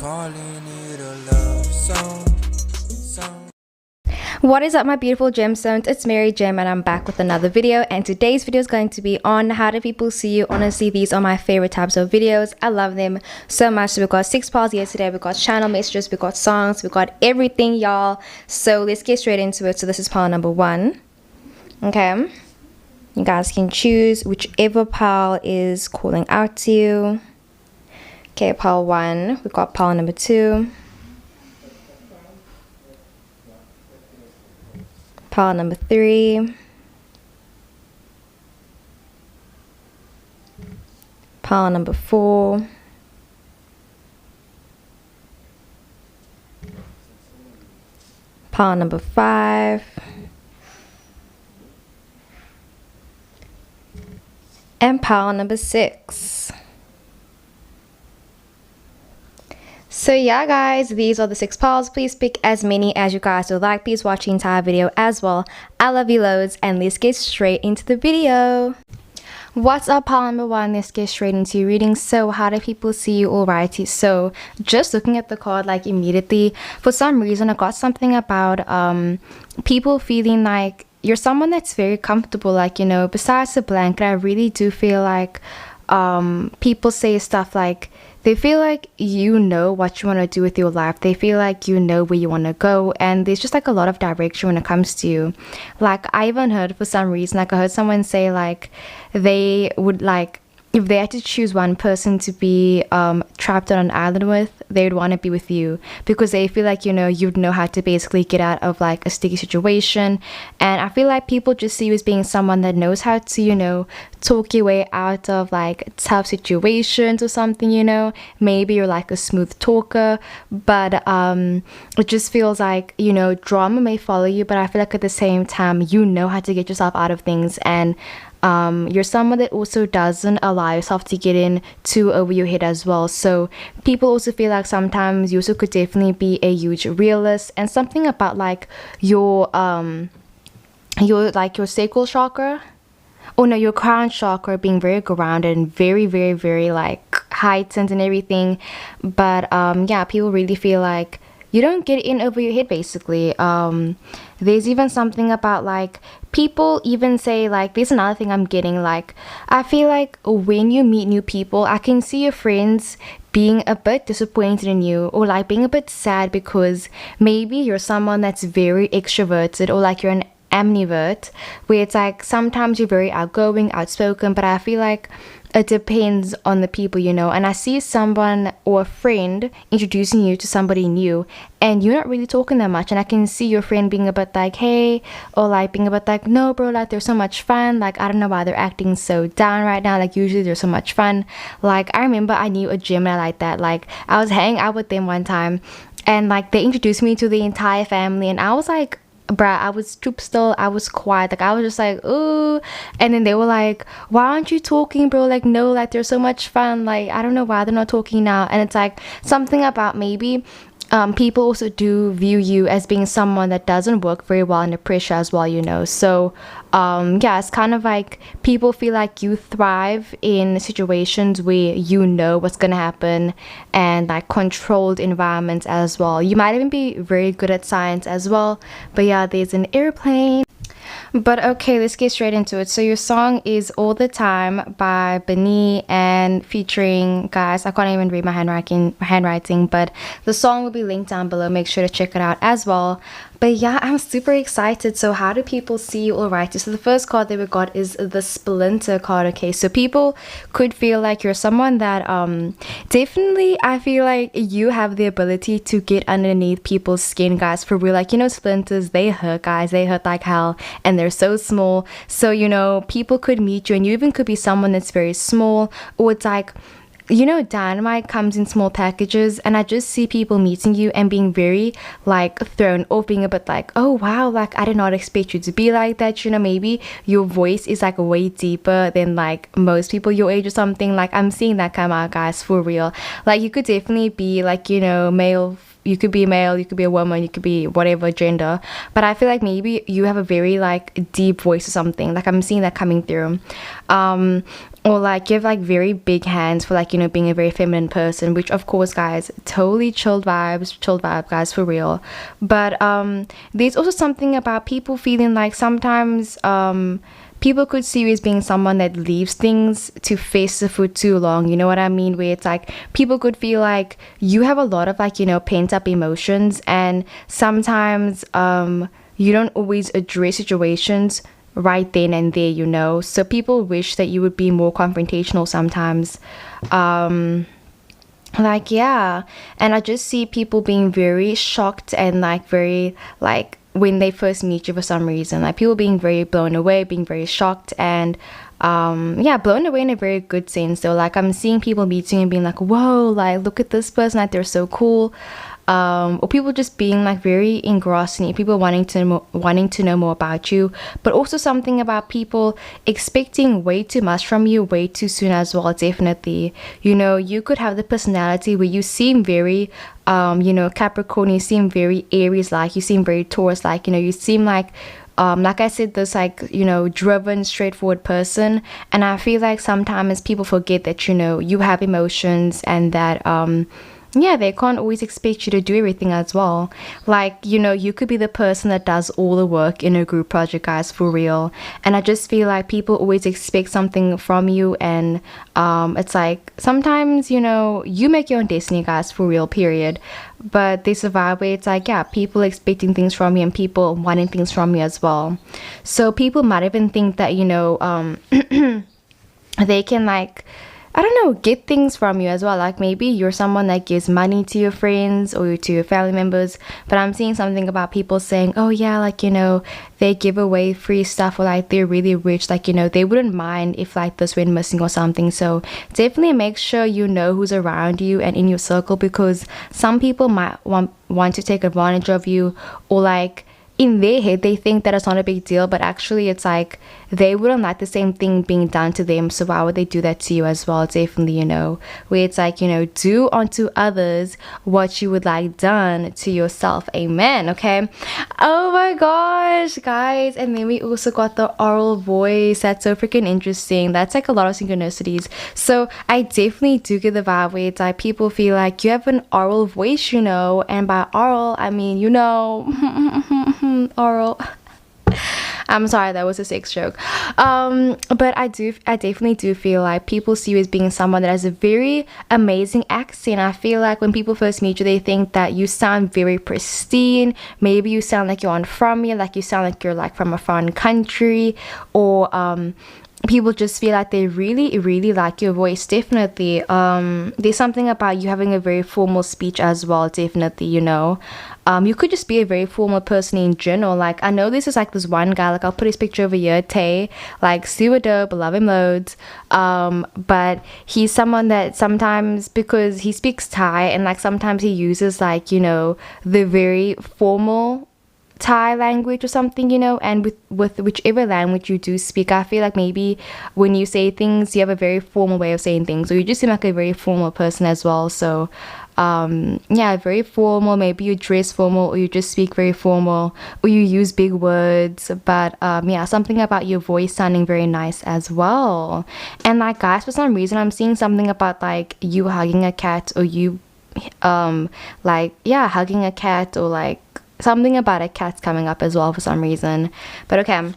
calling it a love song. What is up, my beautiful gemstones? It's Mary Gem and I'm back with another video, and today's video is going to be on how do people see you. Honestly, these are my favorite types of videos. I love them so much. So we got 6 piles yesterday, we got channel messages, we got songs, we got everything, y'all. So let's get straight into it. So this is pile number 1. Okay, you guys can choose whichever pile is calling out to you. Okay, pile 1, we got pile number 2, pile number 3, pile number 4, pile number 5, and pile number 6. So yeah guys, these are the 6 piles. Please pick as many as you guys would like. Please watch the entire video as well. I love you loads, and let's get straight into the video. What's up, pile number 1? Let's get straight into your reading. So how do people see you? Alrighty, so just looking at the card, like immediately for some reason I got something about people feeling like you're someone that's very comfortable, like, you know, besides the blanket. I really do feel like people say stuff like they feel like you know what you want to do with your life. They feel like you know where you want to go, and there's just like a lot of direction when it comes to you. Like I even heard, for some reason, like I heard someone say like they would, like, if they had to choose one person to be trapped on an island with, they would want to be with you, because they feel like, you know, you'd know how to basically get out of like a sticky situation. And I feel like people just see you as being someone that knows how to, you know, talk your way out of like tough situations or something, you know. Maybe you're like a smooth talker, but it just feels like, you know, drama may follow you, but I feel like at the same time you know how to get yourself out of things. And you're someone that also doesn't allow yourself to get in too over your head as well. So people also feel like sometimes you also could definitely be a huge realist, and something about like your sacral chakra, or no, your crown chakra being very grounded and very like heightened and everything. But yeah, people really feel like you don't get in over your head, basically. There's even something about like people even say, like, there's another thing I'm getting, like I feel like when you meet new people, I can see your friends being a bit disappointed in you, or like being a bit sad because maybe you're someone that's very extroverted, or like you're an ambivert, where it's like sometimes you're very outgoing, outspoken, but I feel like it depends on the people, you know. And I see someone or a friend introducing you to somebody new, and you're not really talking that much, and I can see your friend being a bit like, hey, or like being a bit like, no bro, like they're so much fun, like I don't know why they're acting so down right now, like usually they're so much fun. Like I remember I knew a Gemini like that. Like I was hanging out with them one time, and like they introduced me to the entire family, and I was like, bruh, I was stoop still, I was quiet, like I was just like, ooh. And then they were like, why aren't you talking, bro? Like no, like they're so much fun, like I don't know why they're not talking now. And it's like something about maybe people also do view you as being someone that doesn't work very well under pressure as well, you know. So yeah, it's kind of like people feel like you thrive in situations where you know what's gonna happen, and like controlled environments as well. You might even be very good at science as well. But yeah, there's an airplane. But okay, let's get straight into it. So your song is All the Time by Benny, and featuring, guys, I can't even read my handwriting, but the song will be linked down below. Make sure to check it out as well. But yeah, I'm super excited. So how do people see you? Alright, so the first card that we got is the Splinter card. Okay, so people could feel like you're someone that definitely, I feel like you have the ability to get underneath people's skin, guys, for real. Like, you know, splinters, they hurt, guys, they hurt like hell, and they're so small. So, you know, people could meet you, and you even could be someone that's very small, or it's like, you know, dynamite comes in small packages, and I just see people meeting you and being very like thrown off, being a bit like, oh wow, like I did not expect you to be like that, you know. Maybe your voice is like way deeper than like most people your age or something. Like I'm seeing that come out, guys, for real. Like you could definitely be like, you know, male you could be male, you could be a woman, you could be whatever gender, but I feel like maybe you have a very like deep voice or something. Like I'm seeing that coming through. Or like you have like very big hands for like, you know, being a very feminine person, which of course, guys, totally chilled vibe, guys, for real. But there's also something about people feeling like sometimes people could see you as being someone that leaves things to fester for too long. You know what I mean? Where it's like people could feel like you have a lot of like, you know, pent up emotions, and sometimes you don't always address situations right then and there, you know. So people wish that you would be more confrontational sometimes. Like, yeah. And I just see people being very shocked and like very like when they first meet you for some reason, like people being very blown away, being very shocked, and yeah, blown away in a very good sense. So like I'm seeing people meeting and being like, whoa, like look at this person, like they're so cool. Or people just being like very engrossed in you, people wanting to know more about you, but also something about people expecting way too much from you way too soon as well. Definitely, you know, you could have the personality where you seem very you know, Capricorn, you seem very Aries like, you seem very Taurus like, you know, you seem like I said, this like, you know, driven, straightforward person. And I feel like sometimes people forget that, you know, you have emotions, and that yeah, they can't always expect you to do everything as well. Like, you know, you could be the person that does all the work in a group project, guys, for real. And I just feel like people always expect something from you, and it's like sometimes, you know, you make your own destiny, guys, for real, period. But there's a vibe where it's like, yeah, people expecting things from you and people wanting things from you as well. So people might even think that, you know, they can like, I don't know, get things from you as well. Like maybe you're someone that gives money to your friends or to your family members, but I'm seeing something about people saying, oh yeah, like, you know, they give away free stuff, or like they're really rich, like, you know, they wouldn't mind if like this went missing or something. So definitely make sure you know who's around you and in your circle, because some people might want to take advantage of you, or like in their head they think that it's not a big deal, but actually it's like they wouldn't like the same thing being done to them, so why would they do that to you as well? Definitely, you know, where it's like, you know, do unto others what you would like done to yourself. Amen. Okay. Oh my gosh, guys. And then we also got the oral voice. That's so freaking interesting. That's like a lot of synchronicities. So I definitely do get the vibe where it's like people feel like you have an oral voice, you know, and by oral I mean, you know, oral. I'm sorry, that was a sex joke. But I definitely do feel like people see you as being someone that has a very amazing accent. I feel like when people first meet you, they think that you sound very pristine. Maybe you sound like you're from here, like you sound like you're like from a foreign country, or people just feel like they really like your voice. Definitely there's something about you having a very formal speech as well. Definitely, you know, you could just be a very formal person in general. Like I know this is like this one guy, like I'll put his picture over here, Tay, like super dope, love him loads, but he's someone that sometimes, because he speaks Thai, and like sometimes he uses like, you know, the very formal Thai language or something, you know, and with whichever language you do speak, I feel like maybe when you say things you have a very formal way of saying things, or you just seem like a very formal person as well. So yeah, very formal. Maybe you dress formal, or you just speak very formal, or you use big words. But yeah, something about your voice sounding very nice as well. And like, guys, for some reason I'm seeing something about like you hugging a cat, or you like, yeah, hugging a cat, or like something about a cat's coming up as well for some reason. But okay.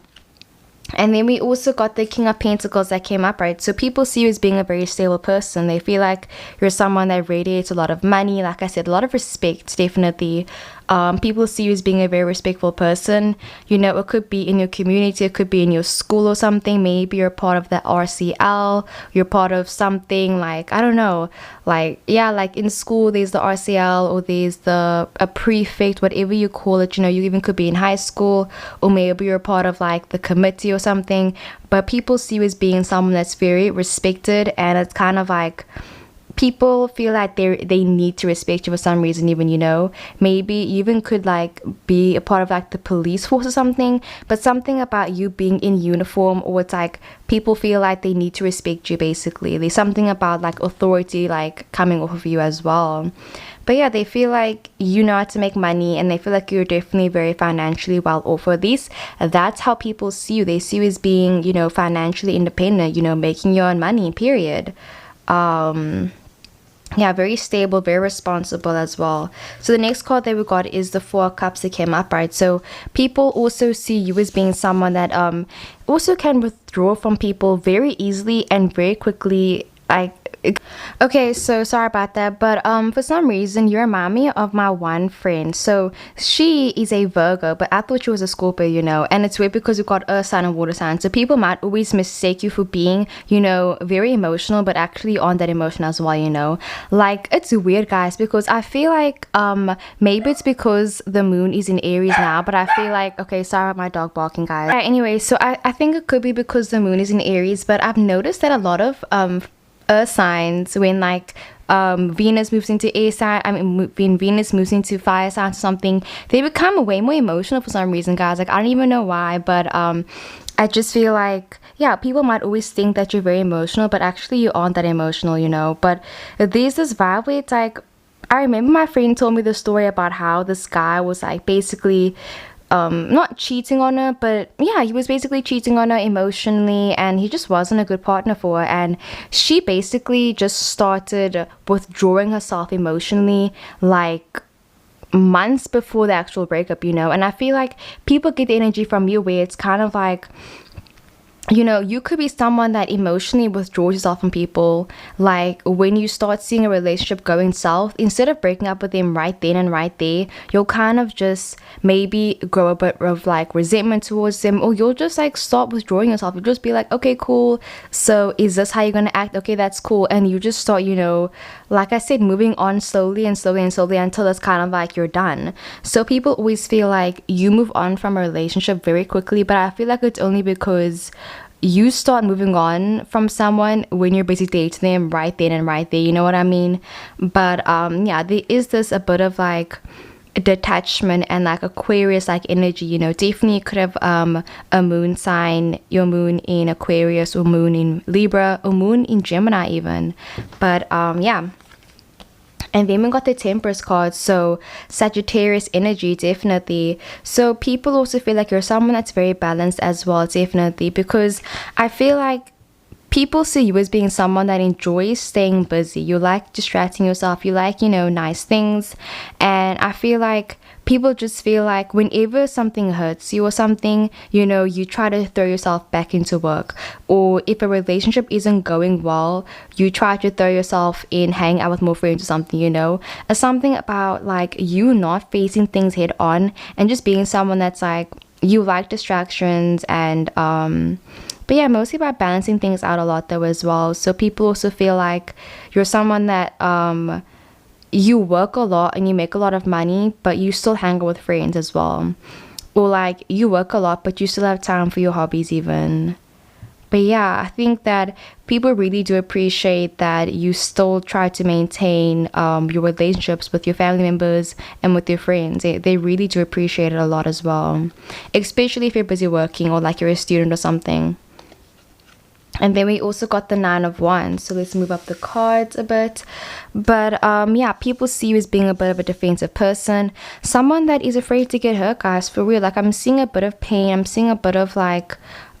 And then we also got the King of Pentacles that came up, right? So people see you as being a very stable person. They feel like you're someone that radiates a lot of money. Like I said, a lot of respect, definitely. People see you as being a very respectful person. You know, it could be in your community, it could be in your school or something. Maybe you're part of the RCL, you're part of something like, I don't know, like, yeah, like in school there's the RCL, or there's a prefect, whatever you call it. You know, you even could be in high school, or maybe you're part of like the committee or something. But people see you as being someone that's very respected, and it's kind of like people feel like they need to respect you for some reason, even, you know, maybe you even could like be a part of like the police force or something, but something about you being in uniform, or it's like people feel like they need to respect you. Basically, there's something about like authority like coming off of you as well. But yeah, they feel like you know how to make money, and they feel like you're definitely very financially well off. Or at least that's how people see you. They see you as being, you know, financially independent, you know, making your own money, period. Yeah, very stable, very responsible as well. So the next card that we got is the Four of Cups that came up, right? So people also see you as being someone that also can withdraw from people very easily and very quickly. Like, okay, so sorry about that, but for some reason you remind me of my one friend. So she is a Virgo, but I thought she was a Scorpio, you know, and it's weird because we've got earth sign and water sign, so people might always mistake you for being, you know, very emotional, but actually on that emotion as well, you know. Like, it's weird, guys, because I feel like maybe it's because the moon is in Aries now, but I feel like, okay, sorry about my dog barking, guys. Right, anyway, so I think it could be because the moon is in Aries, but I've noticed that a lot of earth signs, when like Venus moves into air sign, I mean when Venus moves into fire signs or something, they become way more emotional for some reason, guys. Like, I don't even know why, but I just feel like, yeah, people might always think that you're very emotional, but actually you aren't that emotional, you know. But there's this vibe where it's like, I remember my friend told me the story about how this guy was like basically not cheating on her, but yeah, he was basically cheating on her emotionally, and he just wasn't a good partner for her. And she basically just started withdrawing herself emotionally like months before the actual breakup, you know. And I feel like people get the energy from you where it's kind of like, you know, you could be someone that emotionally withdraws yourself from people. Like, when you start seeing a relationship going south, instead of breaking up with them right then and right there, you'll kind of just maybe grow a bit of like resentment towards them, or you'll just like start withdrawing yourself. You'll just be like, okay, cool, so is this how you're gonna act? Okay, that's cool. And you just start, you know, like I said, moving on slowly and slowly and slowly until it's kind of like you're done. So people always feel like you move on from a relationship very quickly, but I feel like it's only because you start moving on from someone when you're busy dating them right then and right there, you know what I mean? But yeah, there is this a bit of like detachment and like Aquarius like energy, you know. Definitely could have a moon sign, your moon in Aquarius, or moon in Libra, or moon in Gemini even. But yeah. And then we got the Temperance card, so Sagittarius energy, definitely. So people also feel like you're someone that's very balanced as well, definitely, because I feel like people see you as being someone that enjoys staying busy. You like distracting yourself, you like, you know, nice things. And I feel like people just feel like whenever something hurts you or something, you know, you try to throw yourself back into work. Or if a relationship isn't going well, you try to throw yourself in, hang out with more friends or something, you know. Something about like you not facing things head on, and just being someone that's like, you like distractions. And but yeah, mostly by balancing things out a lot though as well. So people also feel like you're someone that you work a lot and you make a lot of money, but you still hang out with friends as well. Or like, you work a lot but you still have time for your hobbies even. But yeah, I think that people really do appreciate that you still try to maintain your relationships with your family members and with your friends. They really do appreciate it a lot as well, especially if you're busy working or like you're a student or something. And then we also got the Nine of Wands. So let's move up the cards a bit. But yeah, people see you as being a bit of a defensive person, someone that is afraid to get hurt, guys, for real. Like, I'm seeing a bit of pain, I'm seeing a bit of like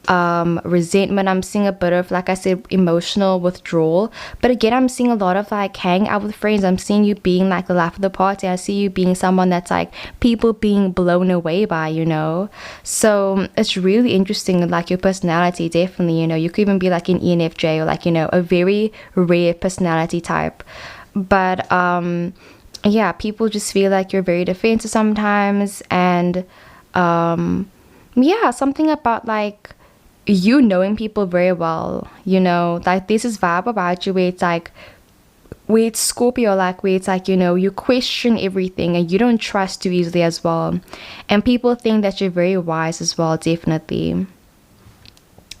resentment, I'm seeing a bit of, like I said, emotional withdrawal. But again, I'm seeing a lot of like hang out with friends. I'm seeing you being like the life of the party. I see you being someone that's like people being blown away by, you know. So it's really interesting, like your personality, definitely, you know. You could even be like an ENFJ, or like, you know, a very rare personality type. But yeah, people just feel like you're very defensive sometimes. And yeah, something about like you knowing people very well, you know, like there's this vibe about you where it's like, where it's Scorpio, like where it's like, you know, you question everything and you don't trust too easily as well. And people think that you're very wise as well, definitely.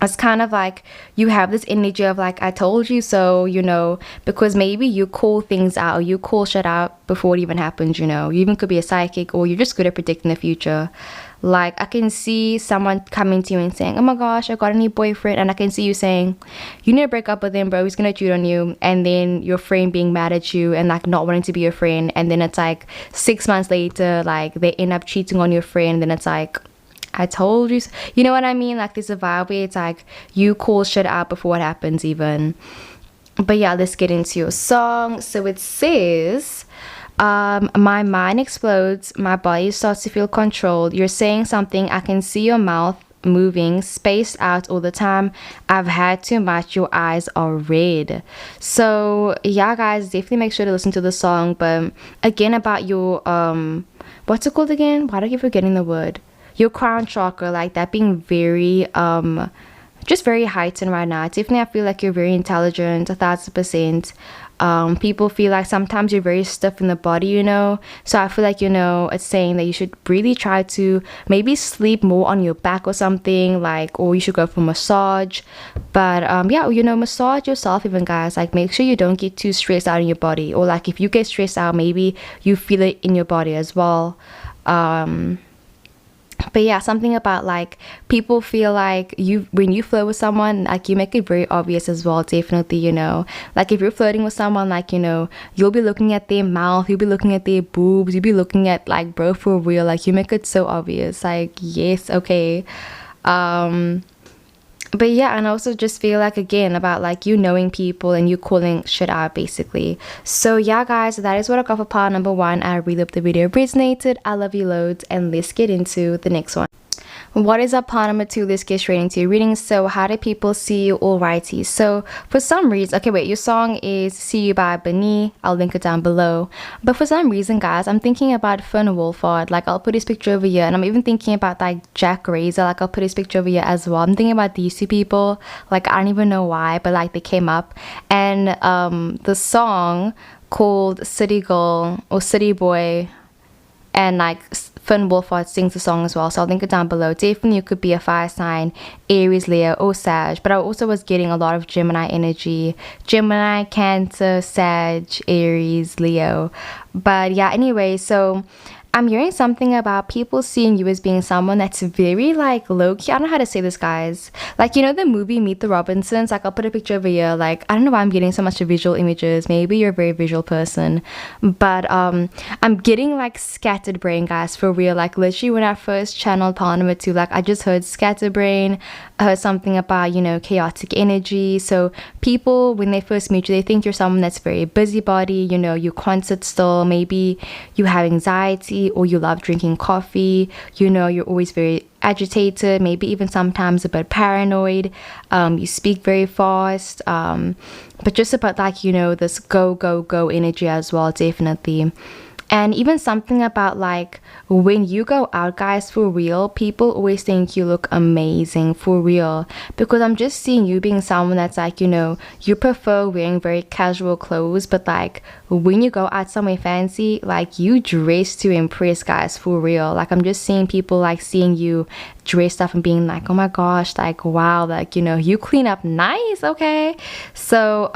it's kind of like you have this energy of like, I told you so, you know, because maybe you call things out, or you call shit out before it even happens, you know. You even could be a psychic, or you're just good at predicting the future. Like, I can see someone coming to you and saying, oh my gosh, I got a new boyfriend. And I can see you saying, you need to break up with him, bro, he's gonna cheat on you. And then your friend being mad at you and like not wanting to be your friend. And then it's like 6 months later, like they end up cheating on your friend. And then it's like, I told you so. You know what I mean? Like, there's a vibe where it's like you call shit out before it happens even. But yeah, let's get into your song. So it says, my mind explodes, my body starts to feel controlled. You're saying something, I can see your mouth moving, spaced out all the time. I've had too much, your eyes are red. So yeah, guys, definitely make sure to listen to the song. But again, about your what's it called again? Why do I keep forgetting the word? Your crown chakra, like that being very just very heightened right now. Definitely, I feel like you're very intelligent, 1000%. People feel like sometimes you're very stiff in the body, you know. So I feel like, you know, it's saying that you should really try to maybe sleep more on your back or something, like, or you should go for massage. But yeah, you know, massage yourself even, guys. Like, make sure you don't get too stressed out in your body, or like if you get stressed out, maybe you feel it in your body as well. But yeah, something about like people feel like you, when you flirt with someone, like you make it very obvious as well. Definitely, you know, like if you're flirting with someone, like, you know, you'll be looking at their mouth, you'll be looking at their boobs, you'll be looking at like, bro, for real, like you make it so obvious. Like, yes, okay. But yeah, and I also just feel like, again, about like you knowing people and you calling shit out basically. So yeah, guys, that is what I got for part number 1. I really hope the video resonated. I love you loads, and let's get into the next one. What is up, part number 2? Let's get straight into your reading. So how do people see you? Alrighty, so for some reason, okay, wait, your song is See You by Benny. I'll link it down below. But for some reason, guys, I'm thinking about Finn Wolfhard. Like, I'll put his picture over here, and I'm even thinking about like Jack Razor. Like, I'll put his picture over here as well. I'm thinking about these two people. Like, I don't even know why, but like they came up. And the song called City Girl or City Boy, and like Finn Wolfhard sings the song as well, so I'll link it down below. Definitely you could be a fire sign, Aries, Leo, or Sag. But I also was getting a lot of Gemini energy. Gemini, Cancer, Sag, Aries, Leo. But yeah, anyway, so I'm hearing something about people seeing you as being someone that's very like low-key. I don't know how to say this, guys. Like, you know the movie Meet the Robinsons? Like, I'll put a picture over here. Like, I don't know why I'm getting so much visual images. Maybe you're a very visual person. But I'm getting like scattered brain, guys, for real. Like, literally when I first channeled part number 2, like I just heard scattered brain. I heard something about, you know, chaotic energy. So people, when they first meet you, they think you're someone that's very busybody. You know, you can't sit still. Maybe you have anxiety, or you love drinking coffee. You know, you're always very agitated, maybe even sometimes a bit paranoid. You speak very fast, but just about like, you know, this go go go energy as well, definitely. And even something about like when you go out, guys, for real, people always think you look amazing, for real. Because I'm just seeing you being someone that's like, you know, you prefer wearing very casual clothes, but like when you go out somewhere fancy, like you dress to impress, guys, for real. Like, I'm just seeing people like seeing you dressed up and being like, oh my gosh, like wow, like, you know, you clean up nice, okay. So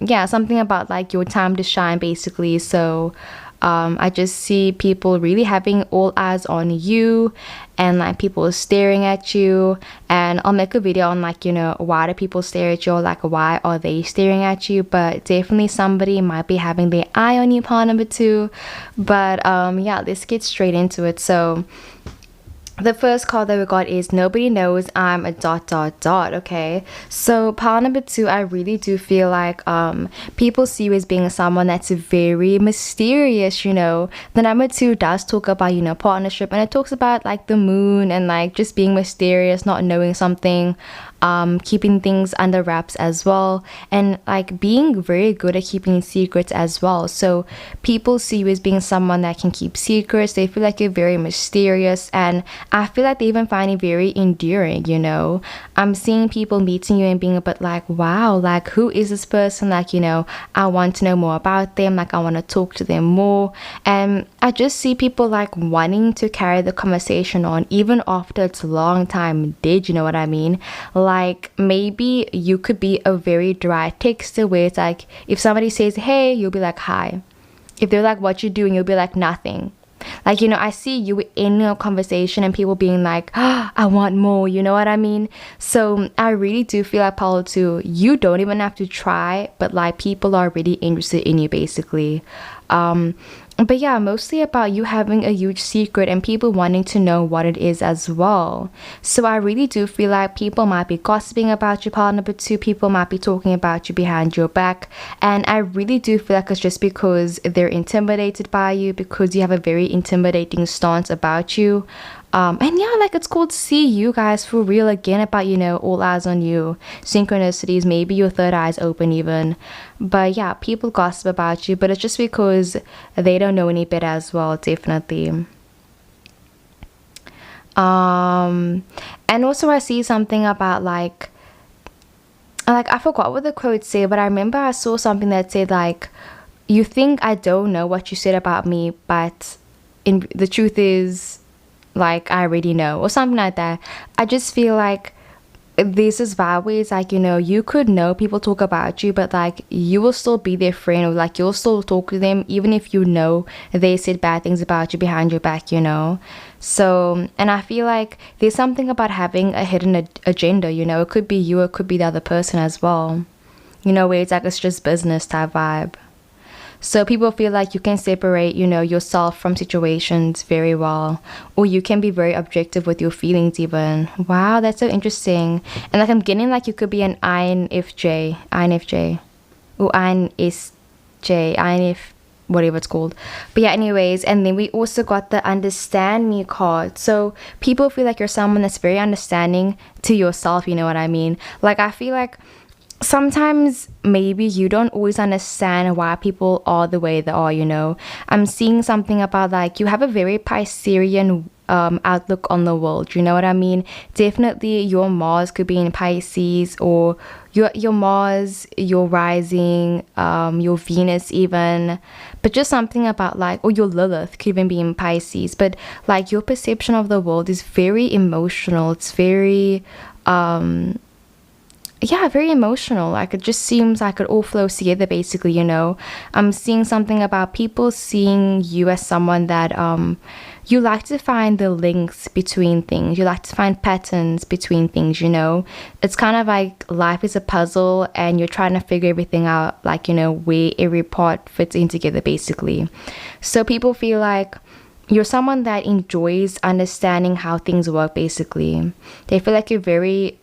yeah, something about like your time to shine basically. So I just see people really having all eyes on you, and like people staring at you. And I'll make a video on like, you know, why do people stare at you, or like why are they staring at you. But definitely somebody might be having their eye on you, part number 2. But yeah, let's get straight into it. So the first card that we got is Nobody Knows I'm a ... Okay, so part number 2, I really do feel like people see you as being someone that's very mysterious, you know. The number 2 does talk about, you know, partnership, and it talks about like the moon and like just being mysterious, not knowing something, keeping things under wraps as well, and like being very good at keeping secrets as well. So people see you as being someone that can keep secrets. They feel like you're very mysterious, and I feel like they even find it very endearing, you know. I'm seeing people meeting you and being a bit like, wow, like who is this person? Like, you know, I want to know more about them, like I want to talk to them more. And I just see people like wanting to carry the conversation on even after it's a long time dead, you know what I mean? Like maybe you could be a very dry texter where it's like if somebody says hey, you'll be like hi. If they're like what you doing, you'll be like nothing. Like, you know, I see you in a conversation and people being like, oh, I want more, you know what I mean? So I really do feel like, Paulo, too, you don't even have to try, but like people are really interested in you basically. But yeah, mostly about you having a huge secret and people wanting to know what it is as well. So I really do feel like people might be gossiping about you, part number two. People might be talking about you behind your back. And I really do feel like it's just because they're intimidated by you, because you have a very intimidating stance about you. And yeah, like it's cool to see you guys for real again about, you know, all eyes on you, synchronicities, maybe your third eye's open even. But yeah, people gossip about you, but it's just because they don't know any better as well, definitely. And also I see something about like I forgot what the quote said, but I remember I saw something that said like, you think I don't know what you said about me, but in the truth is like I already know, or something like that. I just feel like this is vibe where it's like, you know, you could know people talk about you, but like you will still be their friend, or like you'll still talk to them even if you know they said bad things about you behind your back, you know. So, and I feel like there's something about having a hidden agenda, you know. It could be you, it could be the other person as well, you know, where it's like it's just business type vibe. So people feel like you can separate, you know, yourself from situations very well, or you can be very objective with your feelings even. Wow, that's so interesting. And like I'm getting like you could be an INFJ, or INSJ, INF, whatever it's called. But yeah, anyways, and then we also got the understand me card. So people feel like you're someone that's very understanding to yourself, you know what I mean? Like I feel like sometimes maybe you don't always understand why people are the way they are, you know. I'm seeing something about like you have a very Piscean outlook on the world, you know what I mean? Definitely your Mars could be in Pisces, or your Mars, your rising, your Venus even, but just something about like, or your Lilith could even be in Pisces. But like your perception of the world is very emotional. It's very yeah, very emotional. Like it just seems like it all flows together basically, you know. I'm seeing something about people seeing you as someone that you like to find the links between things, you like to find patterns between things, you know. It's kind of like life is a puzzle and you're trying to figure everything out, like, you know, where every part fits in together basically. So people feel like you're someone that enjoys understanding how things work basically. They feel like you're very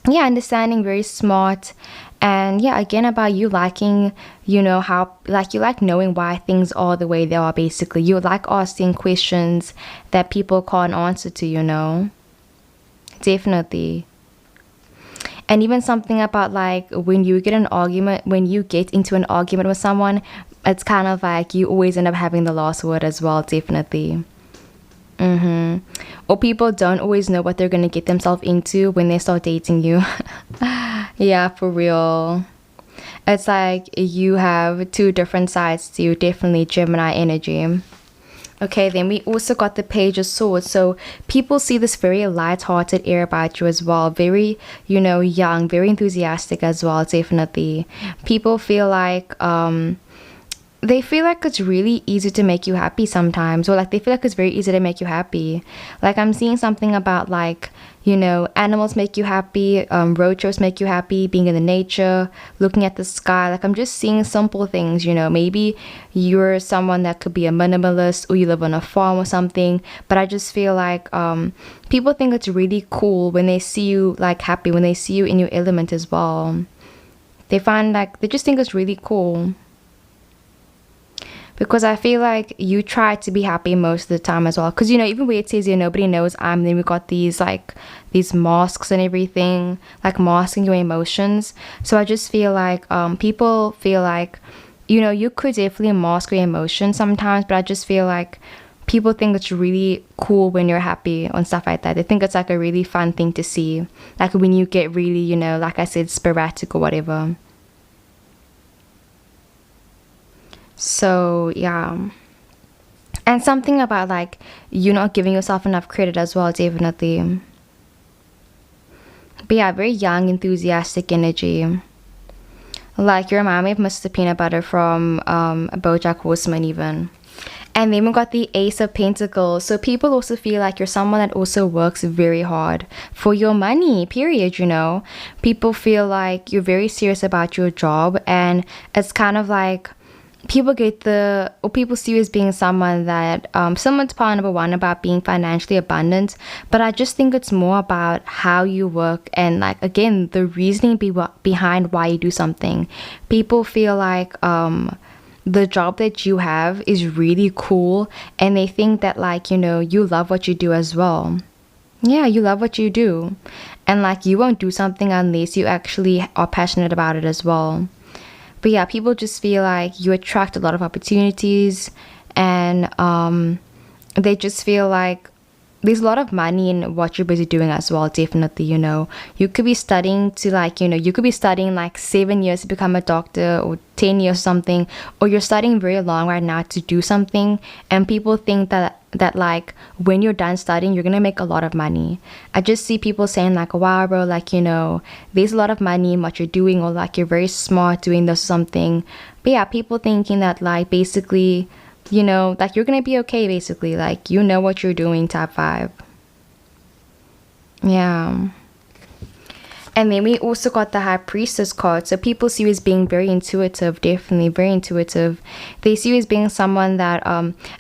yeah, understanding, very smart. And yeah, again, about you liking, you know, how like you like knowing why things are the way they are basically. You like asking questions that people can't answer to, you know. Definitely. And even something about like when you get into an argument with someone, it's kind of like you always end up having the last word as well, definitely. Or people don't always know what they're gonna get themselves into when they start dating you. Yeah, for real. It's like you have two different sides to you, definitely Gemini energy. Okay, then we also got the Page of Swords. So people see this very light-hearted air about you as well. Very, you know, young, very enthusiastic as well, definitely. People feel like they feel like it's really easy to make you happy sometimes, or like they feel like it's very easy to make you happy. Like I'm seeing something about like, you know, animals make you happy, road trips make you happy, being in the nature, looking at the sky. Like I'm just seeing simple things, you know. Maybe you're someone that could be a minimalist, or you live on a farm or something, but I just feel like people think it's really cool when they see you like happy, when they see you in your element as well. They just think it's really cool. Because I feel like you try to be happy most of the time as well. Because, you know, even where it says here, nobody knows then we got these masks and everything, like masking your emotions. So I just feel like people feel like, you know, you could definitely mask your emotions sometimes, but I just feel like people think it's really cool when you're happy and stuff like that. They think it's like a really fun thing to see, like when you get really, you know, like I said, sporadic or whatever. So yeah. And something about like you not giving yourself enough credit as well, definitely. But yeah, very young, enthusiastic energy. Like you remind me of Mr. Peanut Butter from BoJack Horseman even. And then we got the Ace of Pentacles. So people also feel like you're someone that also works very hard for your money, period, you know. People feel like you're very serious about your job, and it's kind of like people see you as being someone that similar to part number one about being financially abundant, but I just think it's more about how you work and like again the reasoning behind why you do something. People feel like the job that you have is really cool, and they think that like, you know, you love what you do as well. Yeah, you love what you do, and like you won't do something unless you actually are passionate about it as well. But yeah, people just feel like you attract a lot of opportunities, and they just feel like there's a lot of money in what you're busy doing as well, definitely, you know. You could be studying to like, you know, you could be studying like 7 years to become a doctor, or 10 years or something, or you're studying very long right now to do something, and people think that like when you're done studying you're gonna make a lot of money. I just see people saying like, wow bro, like, you know, there's a lot of money in what you're doing, or like you're very smart doing this or something. But yeah, people thinking that like basically, you know, like you're gonna be okay, basically, like you know what you're doing type vibe. Yeah. And then we also got the High Priestess card. So people see you as being very intuitive, definitely very intuitive. They see you as being someone that,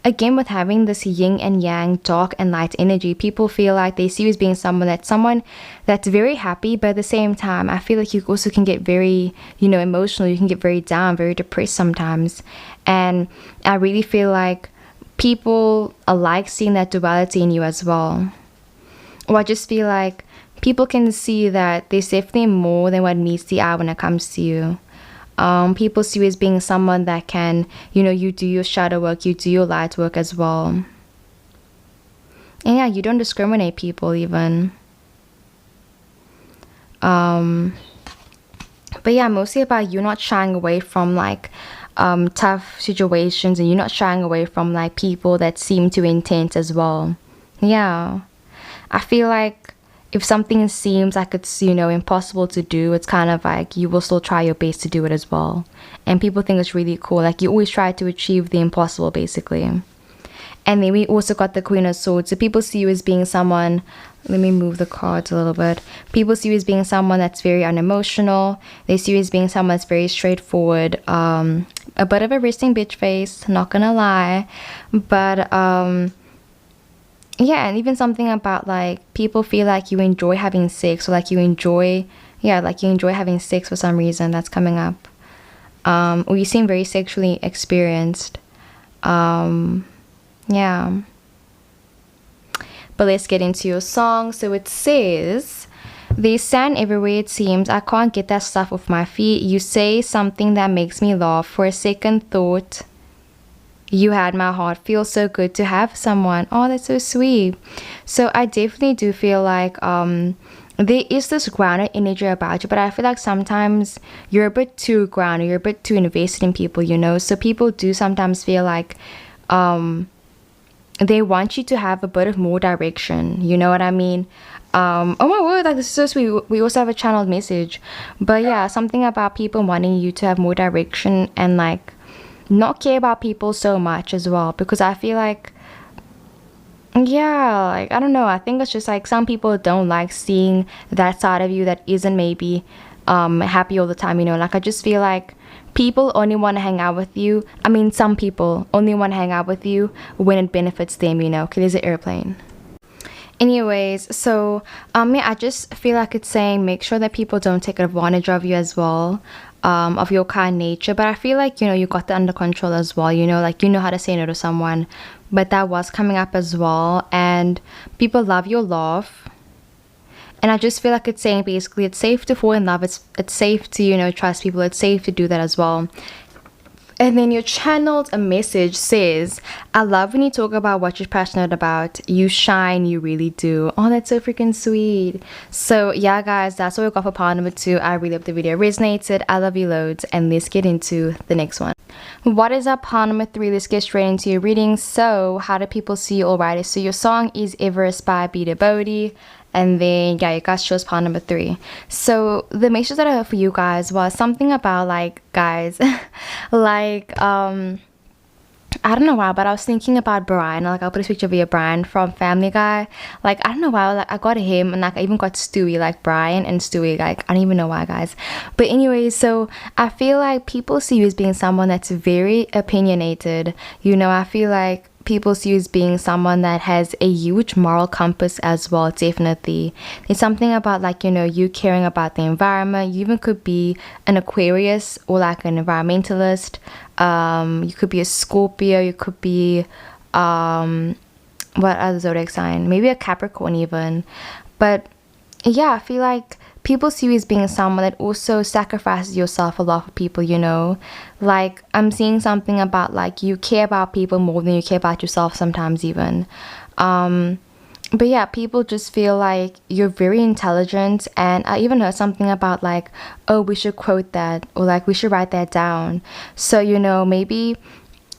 again, with having this yin and yang, dark and light energy, people feel like they see you as being someone that's very happy, but at the same time, I feel like you also can get very, you know, emotional. You can get very down, very depressed sometimes. And I really feel like people are like seeing that duality in you as well. Or I just feel like people can see that there's definitely more than what meets the eye when it comes to you. People see you as being someone that can, you know, you do your shadow work, you do your light work as well. And yeah, you don't discriminate people even. But yeah, mostly about you not shying away from like tough situations, and you're not shying away from like people that seem too intense as well. Yeah, I feel like if something seems like it's, you know, impossible to do, it's kind of like you will still try your best to do it as well. And people think it's really cool. Like you always try to achieve the impossible, basically. And then we also got the Queen of Swords. So people see you as being someone, let me move the cards a little bit. People see you as being someone that's very unemotional. They see you as being someone that's very straightforward. A bit of a resting bitch face, not gonna lie. But yeah, and even something about like people feel like you enjoy having sex, or like you enjoy, yeah, like you enjoy having sex for some reason. That's coming up. Or you seem very sexually experienced. Yeah. But let's get into your song. So it says, there's sand everywhere it seems. I can't get that stuff off my feet. You say something that makes me laugh. For a second thought, you had my heart. Feels so good to have someone. Oh, that's so sweet. So I definitely do feel like there is this grounded energy about you, but I feel like sometimes you're a bit too grounded. You're a bit too invested in people, you know. So people do sometimes feel like they want you to have a bit of more direction. You know what I mean? Oh my word, like this is so sweet. We also have a channeled message. But yeah, something about people wanting you to have more direction and like not care about people so much as well, because I feel like, yeah, like I don't know, I think it's just like some people don't like seeing that side of you that isn't maybe happy all the time, you know. Like I just feel like people only want to hang out with you. I mean, some people only want to hang out with you when it benefits them, you know. Okay, there's an airplane. Anyways, so yeah, I just feel like it's saying make sure that people don't take advantage of you as well, of your kind nature. But I feel like, you know, you got that under control as well, you know, like you know how to say no to someone. But that was coming up as well, and people love your laugh. And I just feel like it's saying basically it's safe to fall in love. It's safe to, you know, trust people. It's safe to do that as well. And then your channeled a message says, I love when you talk about what you're passionate about. You shine, you really do. Oh, that's so freaking sweet. So yeah, guys, that's what we got for part number 2. I really hope the video resonated. I love you loads. And let's get into the next one. What is our part number 3? Let's get straight into your reading. So how do people see you? Alrighty, so your song is Everest by Beta Bodhi. And then yeah, you guys chose part number 3. So the message that I have for you guys was something about like, guys, like I don't know why, but I was thinking about Brian. Like, I'll put a picture of you, Brian from Family Guy. Like, I don't know why, like I got him, and like I even got Stewie, like Brian and Stewie. Like, I don't even know why, guys. But anyway, so I feel like people see you as being someone that's very opinionated. You know, I feel like people see you as being someone that has a huge moral compass as well. Definitely, it's something about like, you know, you caring about the environment. You even could be an Aquarius or like an environmentalist. You could be a Scorpio, you could be what other zodiac sign, maybe a Capricorn even. But yeah, I feel like people see you as being someone that also sacrifices yourself a lot for people, you know. Like, I'm seeing something about like you care about people more than you care about yourself sometimes even. But yeah, people just feel like you're very intelligent. And I even heard something about like, oh, we should quote that, or like we should write that down. So, you know, maybe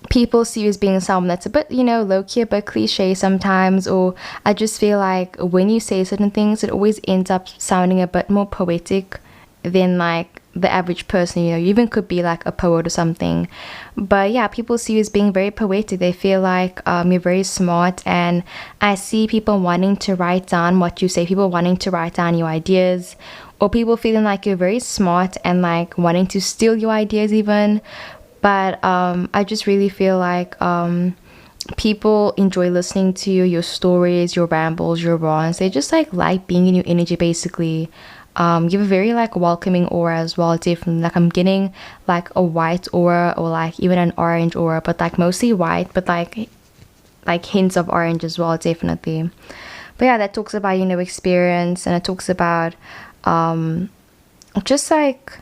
people see you as being someone that's a bit, you know, low-key, a bit cliche sometimes. Or I just feel like when you say certain things, it always ends up sounding a bit more poetic than like the average person. You know, you even could be like a poet or something. But yeah, people see you as being very poetic. They feel like you're very smart. And I see people wanting to write down what you say, people wanting to write down your ideas, or people feeling like you're very smart and like wanting to steal your ideas even. But I just really feel like people enjoy listening to you, your stories, your rambles, your rants. They just like being in your energy basically. You have a very like welcoming aura as well. Definitely, like I'm getting like a white aura or like even an orange aura, but like mostly white, but like hints of orange as well, definitely. But yeah, that talks about, you know, experience, and it talks about just like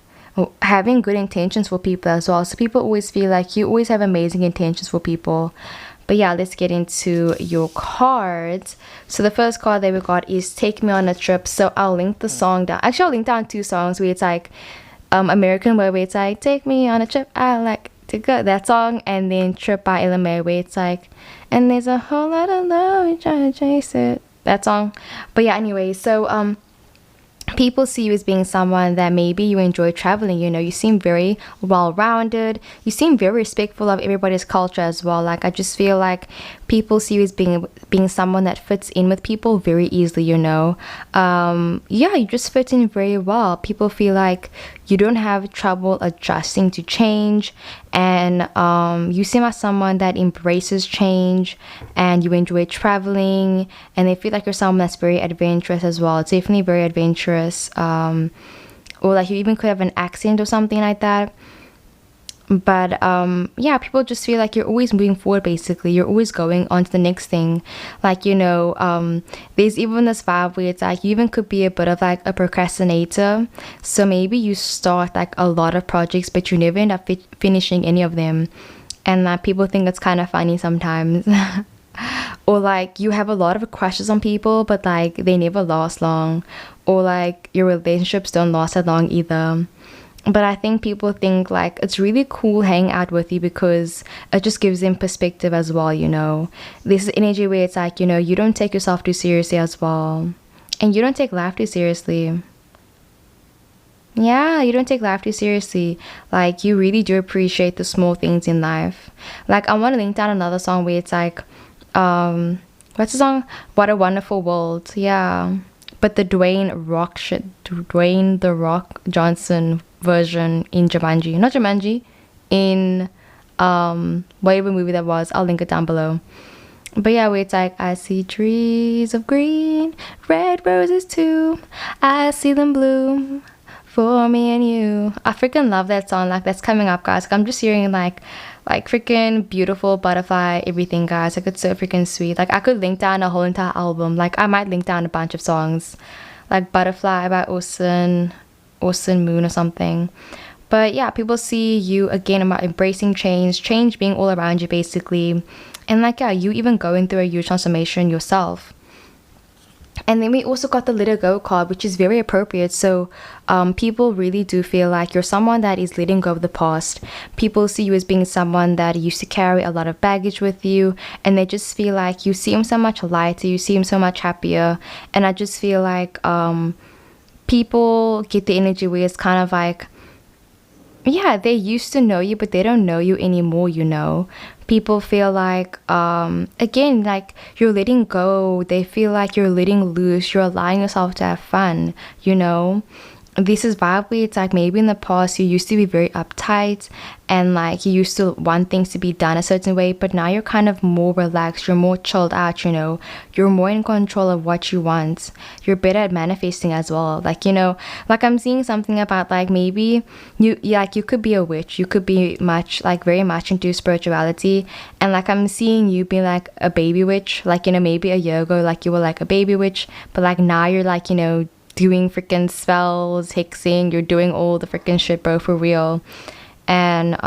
having good intentions for people as well. So people always feel like you always have amazing intentions for people. But yeah, let's get into your cards. So the first card that we got is Take Me on a Trip. So I'll link the song down. Actually, I'll link down 2 songs where it's like American where it's like take me on a trip, I like to go, that song. And then Trip by Ella Mai where it's like, and there's a whole lot of love, we trying to chase it, that song. But yeah, anyway, so people see you as being someone that maybe you enjoy traveling. You know, you seem very well-rounded, you seem very respectful of everybody's culture as well. Like, I just feel like people see you as being someone that fits in with people very easily, you know. Yeah, you just fit in very well. People feel like you don't have trouble adjusting to change, and you seem like someone that embraces change, and you enjoy traveling, and they feel like you're someone that's very adventurous as well. It's definitely very adventurous, or like you even could have an accent or something like that. But yeah, people just feel like you're always moving forward basically. You're always going on to the next thing. Like, you know, there's even this vibe where it's like you even could be a bit of like a procrastinator. So maybe you start like a lot of projects but you never end up finishing any of them, and like people think it's kind of funny sometimes. Or like you have a lot of crushes on people but like they never last long, or like your relationships don't last that long either. But I think people think like it's really cool hanging out with you because it just gives them perspective as well, you know. This is energy where it's like, you know, you don't take yourself too seriously as well, and you don't take life too seriously. Yeah, you don't take life too seriously. Like, you really do appreciate the small things in life. Like, I want to link down another song where it's like what's the song, What a Wonderful World. Yeah, but the Dwayne the Rock Johnson version in Jumanji, not Jumanji, in whatever movie that was. I'll link it down below. But yeah, where it's like, I see trees of green, red roses too, I see them bloom for me and you. I freaking love that song. Like, that's coming up, guys. I'm just hearing like freaking beautiful butterfly everything, guys. Like, it's so freaking sweet. Like, I could link down a whole entire album. Like, I might link down a bunch of songs like Butterfly by Orson Moon or something. But yeah, people see you again about embracing change being all around you basically. And like, yeah, you even going through a huge transformation yourself. And then we also got the let it go card, which is very appropriate. So people really do feel like you're someone that is letting go of the past. People see you as being someone that used to carry a lot of baggage with you, and they just feel like you seem so much lighter, you seem so much happier. And I just feel like people get the energy where it's kind of like, yeah, they used to know you, but they don't know you anymore, you know. People feel like, again, like you're letting go. They feel like you're letting loose. You're allowing yourself to have fun, you know. This is vibe where it's like maybe in the past you used to be very uptight and like you used to want things to be done a certain way, but now you're kind of more relaxed, you're more chilled out, you know, you're more in control of what you want, you're better at manifesting as well. Like, you know, like I'm seeing something about like maybe like you could be a witch, you could be much like very much into spirituality, and like I'm seeing you being like a baby witch, like, you know, maybe a year ago like you were like a baby witch, but like now you're like, you know, doing freaking spells, hexing, you're doing all the freaking shit, bro, for real. And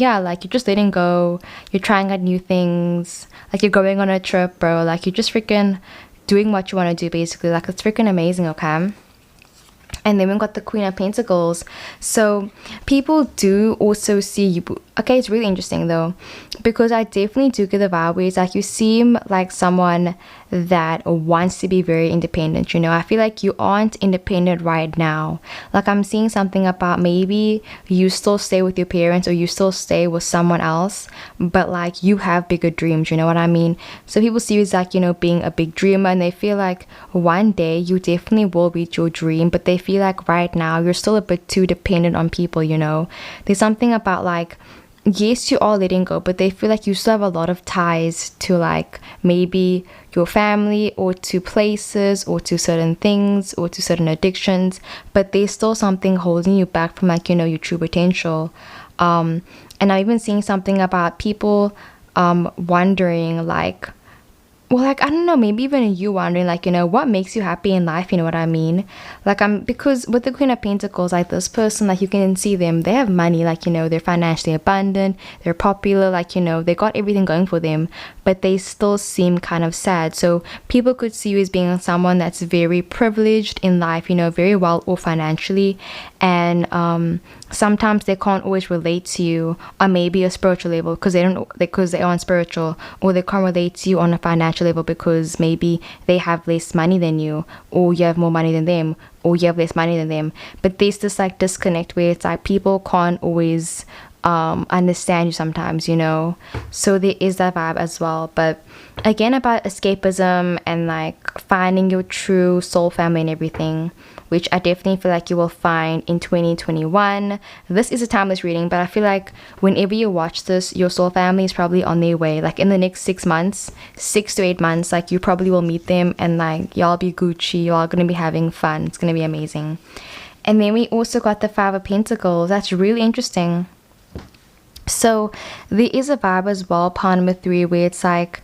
yeah, like you're just letting go, you're trying out new things, like you're going on a trip, bro, like you're just freaking doing what you want to do basically. Like it's freaking amazing, okay? And then we got the Queen of Pentacles. So people do also see you. Okay, it's really interesting though, because I definitely do get the vibe where it's like you seem like someone that wants to be very independent, you know. I feel like you aren't independent right now. Like I'm seeing something about maybe you still stay with your parents or you still stay with someone else, but like you have bigger dreams, you know what I mean? So people see you as like, you know, being a big dreamer, and they feel like one day you definitely will reach your dream, but they feel like right now you're still a bit too dependent on people, you know. There's something about like, yes, you are letting go, but they feel like you still have a lot of ties to like maybe your family or to places or to certain things or to certain addictions, but there's still something holding you back from like, you know, your true potential. And I'm even seeing something about people wondering like, well, like, I don't know, maybe even you wondering, like, you know, what makes you happy in life, you know what I mean? Like, because with the Queen of Pentacles, like, this person, like, you can see them, they have money, like, you know, they're financially abundant, they're popular, like, you know, they got everything going for them, but they still seem kind of sad. So people could see you as being someone that's very privileged in life, you know, very well off financially, and sometimes they can't always relate to you on maybe a spiritual level because they aren't spiritual, or they can't relate to you on a financial level because maybe they have less money than you, or you have more money than them, or you have less money than them. But there's this like disconnect where it's like people can't always understand you sometimes, you know. So there is that vibe as well. But again, about escapism and like finding your true soul family and everything, which I definitely feel like you will find in 2021. This is a timeless reading, but I feel like whenever you watch this, your soul family is probably on their way. Like in the next 6 months, 6 to 8 months, like you probably will meet them, and like y'all be Gucci, y'all gonna be having fun. It's gonna be amazing. And then we also got the Five of Pentacles. That's really interesting. So there is a vibe as well upon number 3 where it's like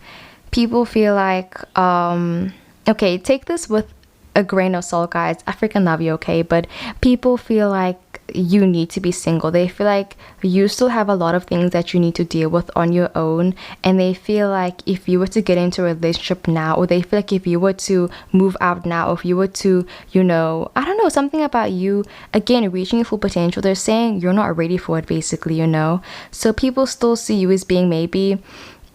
people feel like okay, take this with a grain of salt, guys. I freaking love you, okay? But people feel like you need to be single. They feel like you still have a lot of things that you need to deal with on your own, and they feel like if you were to get into a relationship now, or they feel like if you were to move out now, or if you were to, you know, I don't know, something about you again reaching your full potential, they're saying you're not ready for it basically, you know. So people still see you as being maybe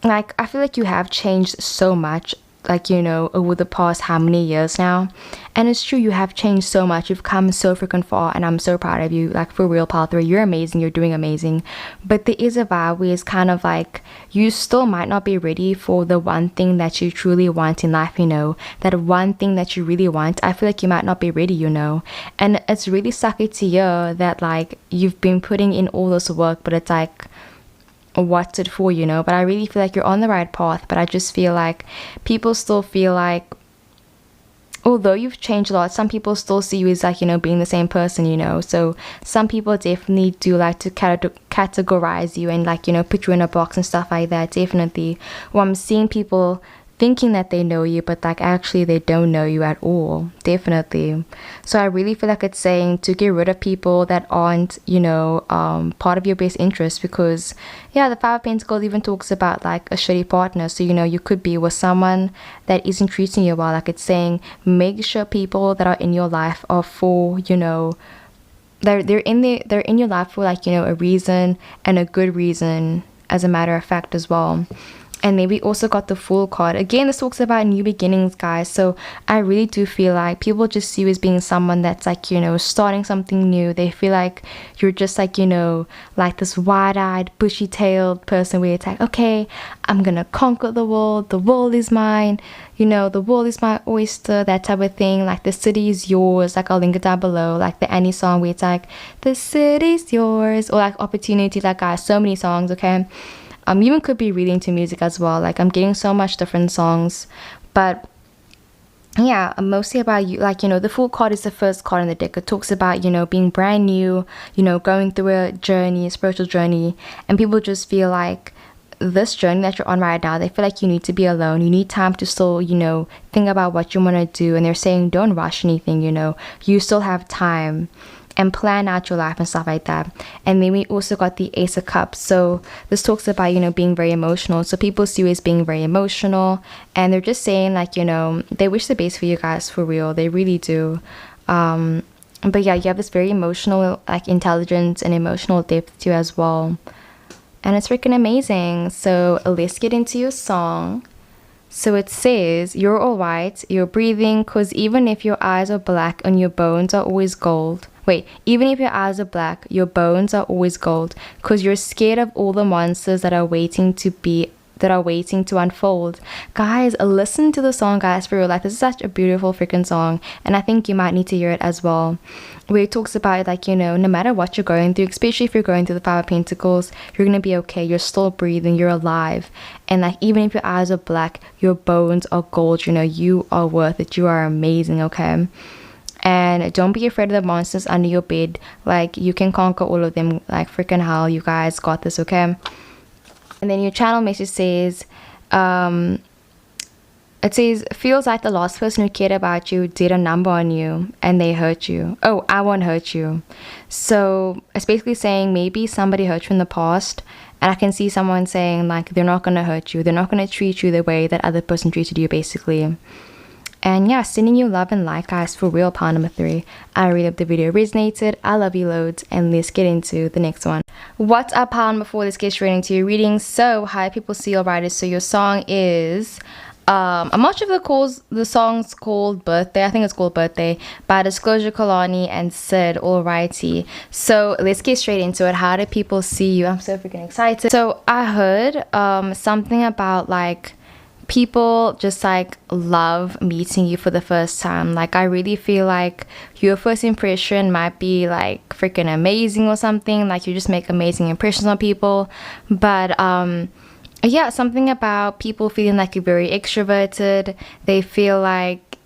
like, I feel like you have changed so much, like, you know, over the past how many years now. And it's true, you have changed so much, you've come so freaking far, and I'm so proud of you. Like, for real, pal 3, you're amazing, you're doing amazing. But there is a vibe where it's kind of like you still might not be ready for the one thing that you truly want in life, you know, that one thing that you really want. I feel like you might not be ready, you know. And it's really sucky to hear that like you've been putting in all this work, but it's like, what's it for, you know. But I really feel like you're on the right path, but I just feel like people still feel like, although you've changed a lot, some people still see you as like, you know, being the same person, you know. So some people definitely do like to categorize you and like, you know, put you in a box and stuff like that, definitely. Well, I'm seeing people thinking that they know you, but like actually they don't know you at all. Definitely. So I really feel like it's saying to get rid of people that aren't, part of your best interest, because yeah, the Five of Pentacles even talks about like a shitty partner. So you could be with someone that isn't treating you well. Like it's saying make sure people that are in your life are for, they're in your life for like, a reason, and a good reason, as a matter of fact, as well. And then we also got the Fool card. Again, this talks about new beginnings, guys. So I really do feel like people just see you as being someone that's like, starting something new. They feel like you're just like, like this wide-eyed, bushy-tailed person where it's like, okay, I'm gonna conquer the world. The world is mine. The world is my oyster, that type of thing. Like the city is yours. Like I'll link it down below. Like the Annie song where it's like, the city's yours. Or like Opportunity. Like guys, so many songs, okay? You even could be reading to music as well. Like I'm getting so much different songs, but yeah, mostly about you. Like the Fool card is the first card in the deck. It talks about being brand new, going through a journey, a spiritual journey, and people just feel like this journey that you're on right now, they feel like you need to be alone. You need time to still think about what you want to do, and they're saying don't rush anything. You still have time, and plan out your life and stuff like that. And then we also got the Ace of Cups. So this talks about being very emotional. So people see you as being very emotional, and they're just saying like they wish the best for you guys, for real. They really do. But yeah, you have this very emotional like intelligence and emotional depth to you as well, and it's freaking amazing. So let's get into your song. So it says, you're all right, you're breathing, cause even if your eyes are black and your bones are always gold. Wait, even if your eyes are black, your bones are always gold, cause you're scared of all the monsters that are waiting to unfold. Guys, listen to the song, guys, for real. Like this is such a beautiful freaking song, and I think you might need to hear it as well. Where it talks about like no matter what you're going through, especially if you're going through the Five of Pentacles, you're gonna be okay. You're still breathing, you're alive, and like even if your eyes are black, your bones are gold. You are worth it. You are amazing, okay? And don't be afraid of the monsters under your bed. Like you can conquer all of them. Like freaking hell, you guys got this, okay? And then your channel message says, it says, feels like the last person who cared about you did a number on you and they hurt you. Oh, I won't hurt you. So it's basically saying maybe somebody hurt you in the past, and I can see someone saying like they're not going to hurt you. They're not going to treat you the way that other person treated you, basically. And yeah, sending you love and light, guys, for real. Pile number 3. I really hope the video resonated. I love you loads, and let's get into the next one. What's up, pile number 4? Let's get straight into your reading. So how people see your writers. So your song is I'm not sure if the song's called Birthday. I think it's called Birthday by Disclosure, Kalani, and Sid. Alrighty, so let's get straight into it. How do people see you? I'm so freaking excited. So I heard something about like people just like love meeting you for the first time. Like I really feel like your first impression might be like freaking amazing or something. Like you just make amazing impressions on people. But yeah, something about people feeling like you're very extroverted. They feel like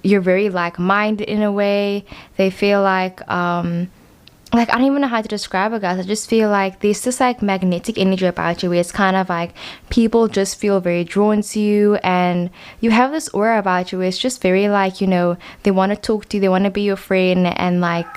you're very like-minded in a way. They feel like I don't even know how to describe it, guys. I just feel like there's this like magnetic energy about you where it's kind of like people just feel very drawn to you, and you have this aura about you where it's just very like they want to talk to you, they want to be your friend, and like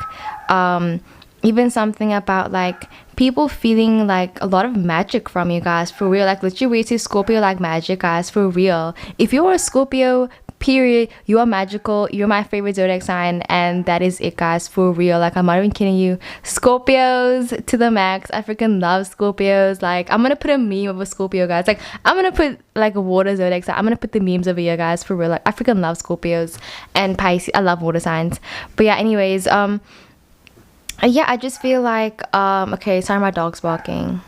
even something about like people feeling like a lot of magic from you guys, for real. Like literally we say Scorpio like magic, guys, for real. If you're a Scorpio, period, you are magical. You're my favorite zodiac sign, and that is it, guys, for real. Like I'm not even kidding you. Scorpios to the max. I freaking love Scorpios. Like I'm gonna put a meme of a Scorpio, guys. Like I'm gonna put like a water zodiac sign. I'm gonna put the memes over here, guys, for real. Like I freaking love Scorpios and Pisces. I love water signs. But yeah, anyways, yeah, I just feel like okay, sorry, my dog's barking.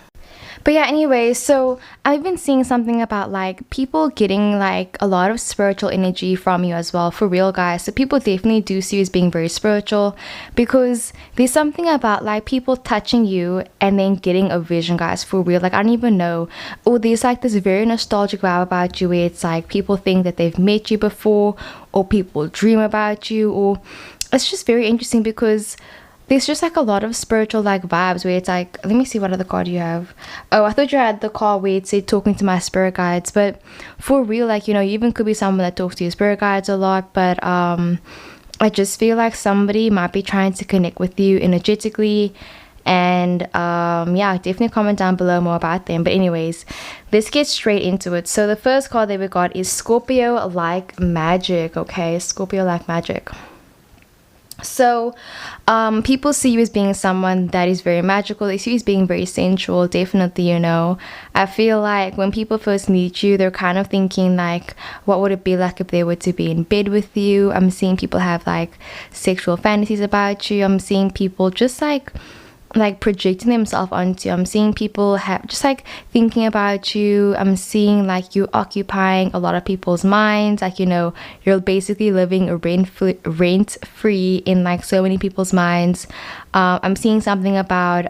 But yeah, anyway, so I've been seeing something about like people getting like a lot of spiritual energy from you as well, for real, guys. So people definitely do see you as being very spiritual, because there's something about like people touching you and then getting a vision, guys, for real. Like I don't even know, or there's like this very nostalgic vibe about you where it's like people think that they've met you before, or people dream about you, or it's just very interesting because there's just like a lot of spiritual like vibes where it's like, let me see what other card you have. Oh, I thought you had the card where it said talking to my spirit guides, but for real, like, you know, you even could be someone that talks to your spirit guides a lot, but I just feel like somebody might be trying to connect with you energetically. And yeah, definitely comment down below more about them. But anyways, let's get straight into it. So the first card that we got is Scorpio like magic. Okay, Scorpio like magic. So people see you as being someone that is very magical. They see you as being very sensual, definitely, you know. I feel like when people first meet you, they're kind of thinking like, what would it be like if they were to be in bed with you? I'm seeing people have like sexual fantasies about you. I'm seeing people just like projecting themselves onto you. I'm seeing people have just like thinking about you. I'm seeing like you occupying a lot of people's minds, like, you know, you're basically living a rent free in like so many people's minds. I'm seeing something about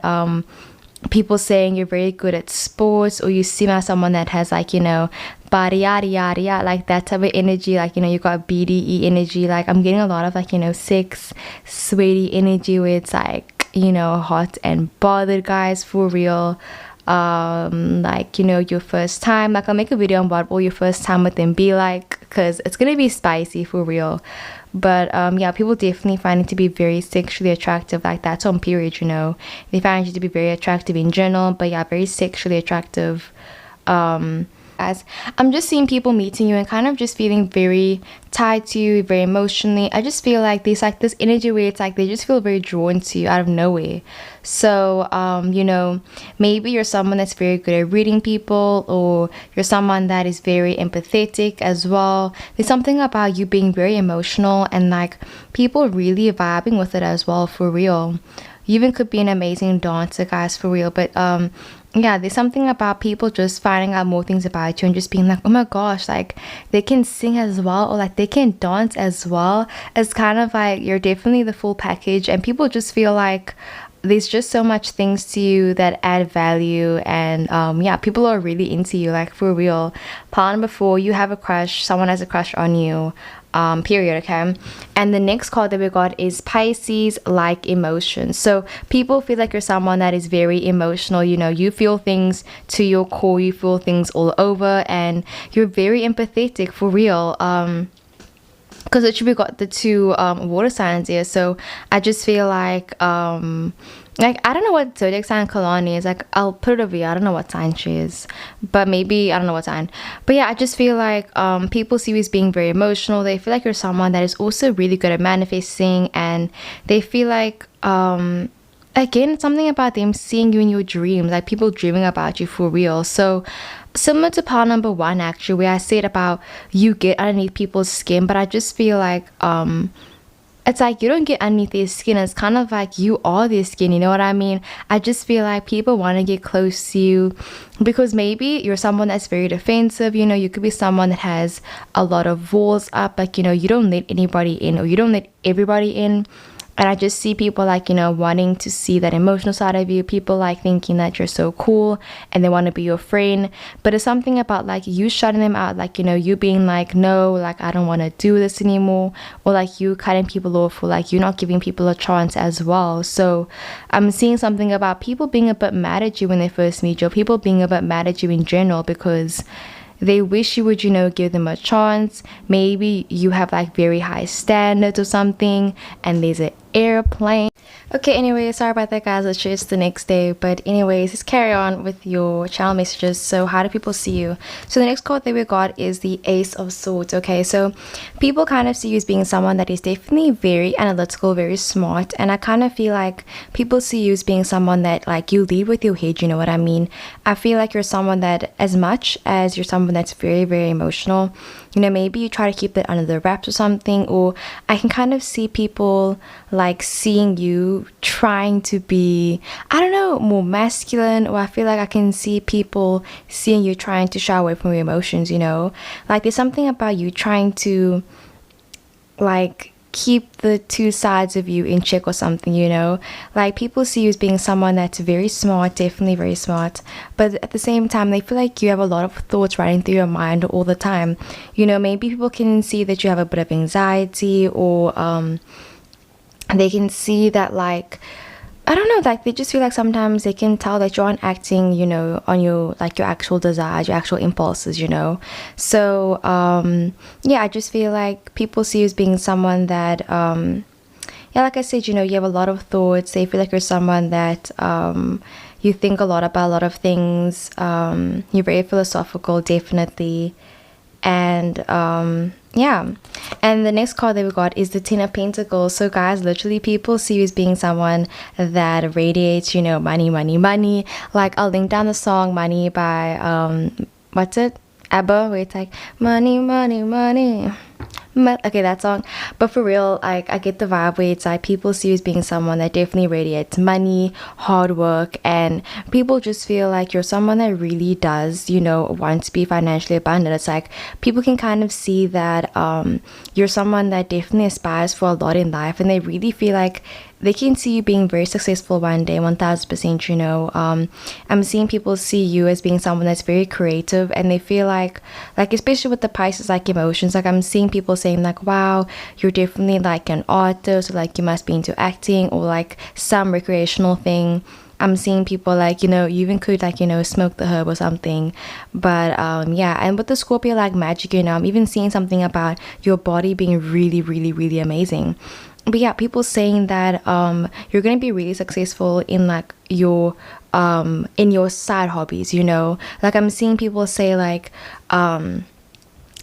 people saying you're very good at sports, or you seem like someone that has like, you know, body yada yada yada, like that type of energy, like, you know, you got BDE energy. Like I'm getting a lot of like, you know, sex sweaty energy where it's like, you know, hot and bothered, guys, for real. Like, you know, your first time, like I'll make a video on what will your first time with them be like, because it's gonna be spicy for real. But yeah, people definitely find it to be very sexually attractive. Like that's on period, you know, they find you to be very attractive in general, but yeah, very sexually attractive. As I'm just seeing people meeting you and kind of just feeling very tied to you, very emotionally. I just feel like there's like this energy where it's like they just feel very drawn to you out of nowhere. So you know, maybe you're someone that's very good at reading people, or you're someone that is very empathetic as well. There's something about you being very emotional, and like people really vibing with it as well, for real. You even could be an amazing dancer, guys, for real. But yeah, there's something about people just finding out more things about you and just being like, oh my gosh, like they can sing as well, or like they can dance as well. It's kind of like you're definitely the full package, and people just feel like there's just so much things to you that add value. And yeah, people are really into you, like for real. Part number 4, you have a crush, someone has a crush on you. Period. Okay, and the next card that we got is Pisces like emotions. So people feel like you're someone that is very emotional. You know, you feel things to your core, you feel things all over, and you're very empathetic, for real. Because literally we got the 2 water signs here, so I just feel like I don't know what zodiac sign Kalani is. Like I'll put it over here. I don't know what sign she is, but maybe I don't know what sign. But yeah, I just feel like people see you as being very emotional. They feel like you're someone that is also really good at manifesting, and they feel like again, something about them seeing you in your dreams, like people dreaming about you, for real. So similar to part number 1, actually, where I said about you get underneath people's skin, but I just feel like it's like you don't get underneath their skin. It's kind of like you are their skin, you know what I mean? I just feel like people want to get close to you because maybe you're someone that's very defensive. You know, you could be someone that has a lot of walls up, like, you know, you don't let anybody in, or you don't let everybody in. And I just see people like, you know, wanting to see that emotional side of you. People like thinking that you're so cool and they want to be your friend. But it's something about like you shutting them out, like, you know, you being like, no, like I don't want to do this anymore. Or like you cutting people off, or like you're not giving people a chance as well. So I'm seeing something about people being a bit mad at you when they first meet you, or people being a bit mad at you in general because they wish you would, you know, give them a chance. Maybe you have like very high standards or something, and there's an airplane. Okay, anyway, sorry about that, guys. It's the next day. But anyways, let's carry on with your channel messages. So how do people see you? So the next card that we got is the Ace of Swords. Okay, so people kind of see you as being someone that is definitely very analytical, very smart. And I kind of feel like people see you as being someone that like you lead with your head, you know what I mean? I feel like you're someone that, as much as you're someone that's very, very emotional, you know, maybe you try to keep it under the wraps or something. Or I can kind of see people like seeing you trying to be, I don't know, more masculine. Or I feel like I can see people seeing you trying to shy away from your emotions, you know, like there's something about you trying to like keep the 2 sides of you in check or something, you know. Like people see you as being someone that's very smart, definitely very smart, but at the same time they feel like you have a lot of thoughts running through your mind all the time, you know. Maybe people can see that you have a bit of anxiety, or they can see that, like, I don't know, like they just feel like sometimes they can tell that you aren't acting, on your, like, your actual desires, your actual impulses, So yeah, I just feel like people see you as being someone that yeah, like I said, you have a lot of thoughts. They feel like you're someone that you think a lot about a lot of things. You're very philosophical, definitely. And yeah, and the next card that we got is the Ten of Pentacles. So guys, literally people see you as being someone that radiates, money, money, money. Like, I'll link down the song Money by what's it, ABBA, where it's like money, money, money. Okay, that song. But for real, like, I get the vibe where it's like people see you as being someone that definitely radiates money, hard work, and people just feel like you're someone that really does, want to be financially abundant. It's like people can kind of see that you're someone that definitely aspires for a lot in life, and they really feel like they can see you being very successful one day, 1000%. I'm seeing people see you as being someone that's very creative, and they feel like especially with the Pisces, like, emotions, like I'm seeing people saying like, wow, you're definitely like an artist, or like you must be into acting, or like some recreational thing. I'm seeing people like, you even could like, smoke the herb or something. But yeah, and with the Scorpio, like, magic, I'm even seeing something about your body being really, really, really amazing. But yeah, people saying that you're gonna be really successful in like your in your side hobbies, like I'm seeing people say like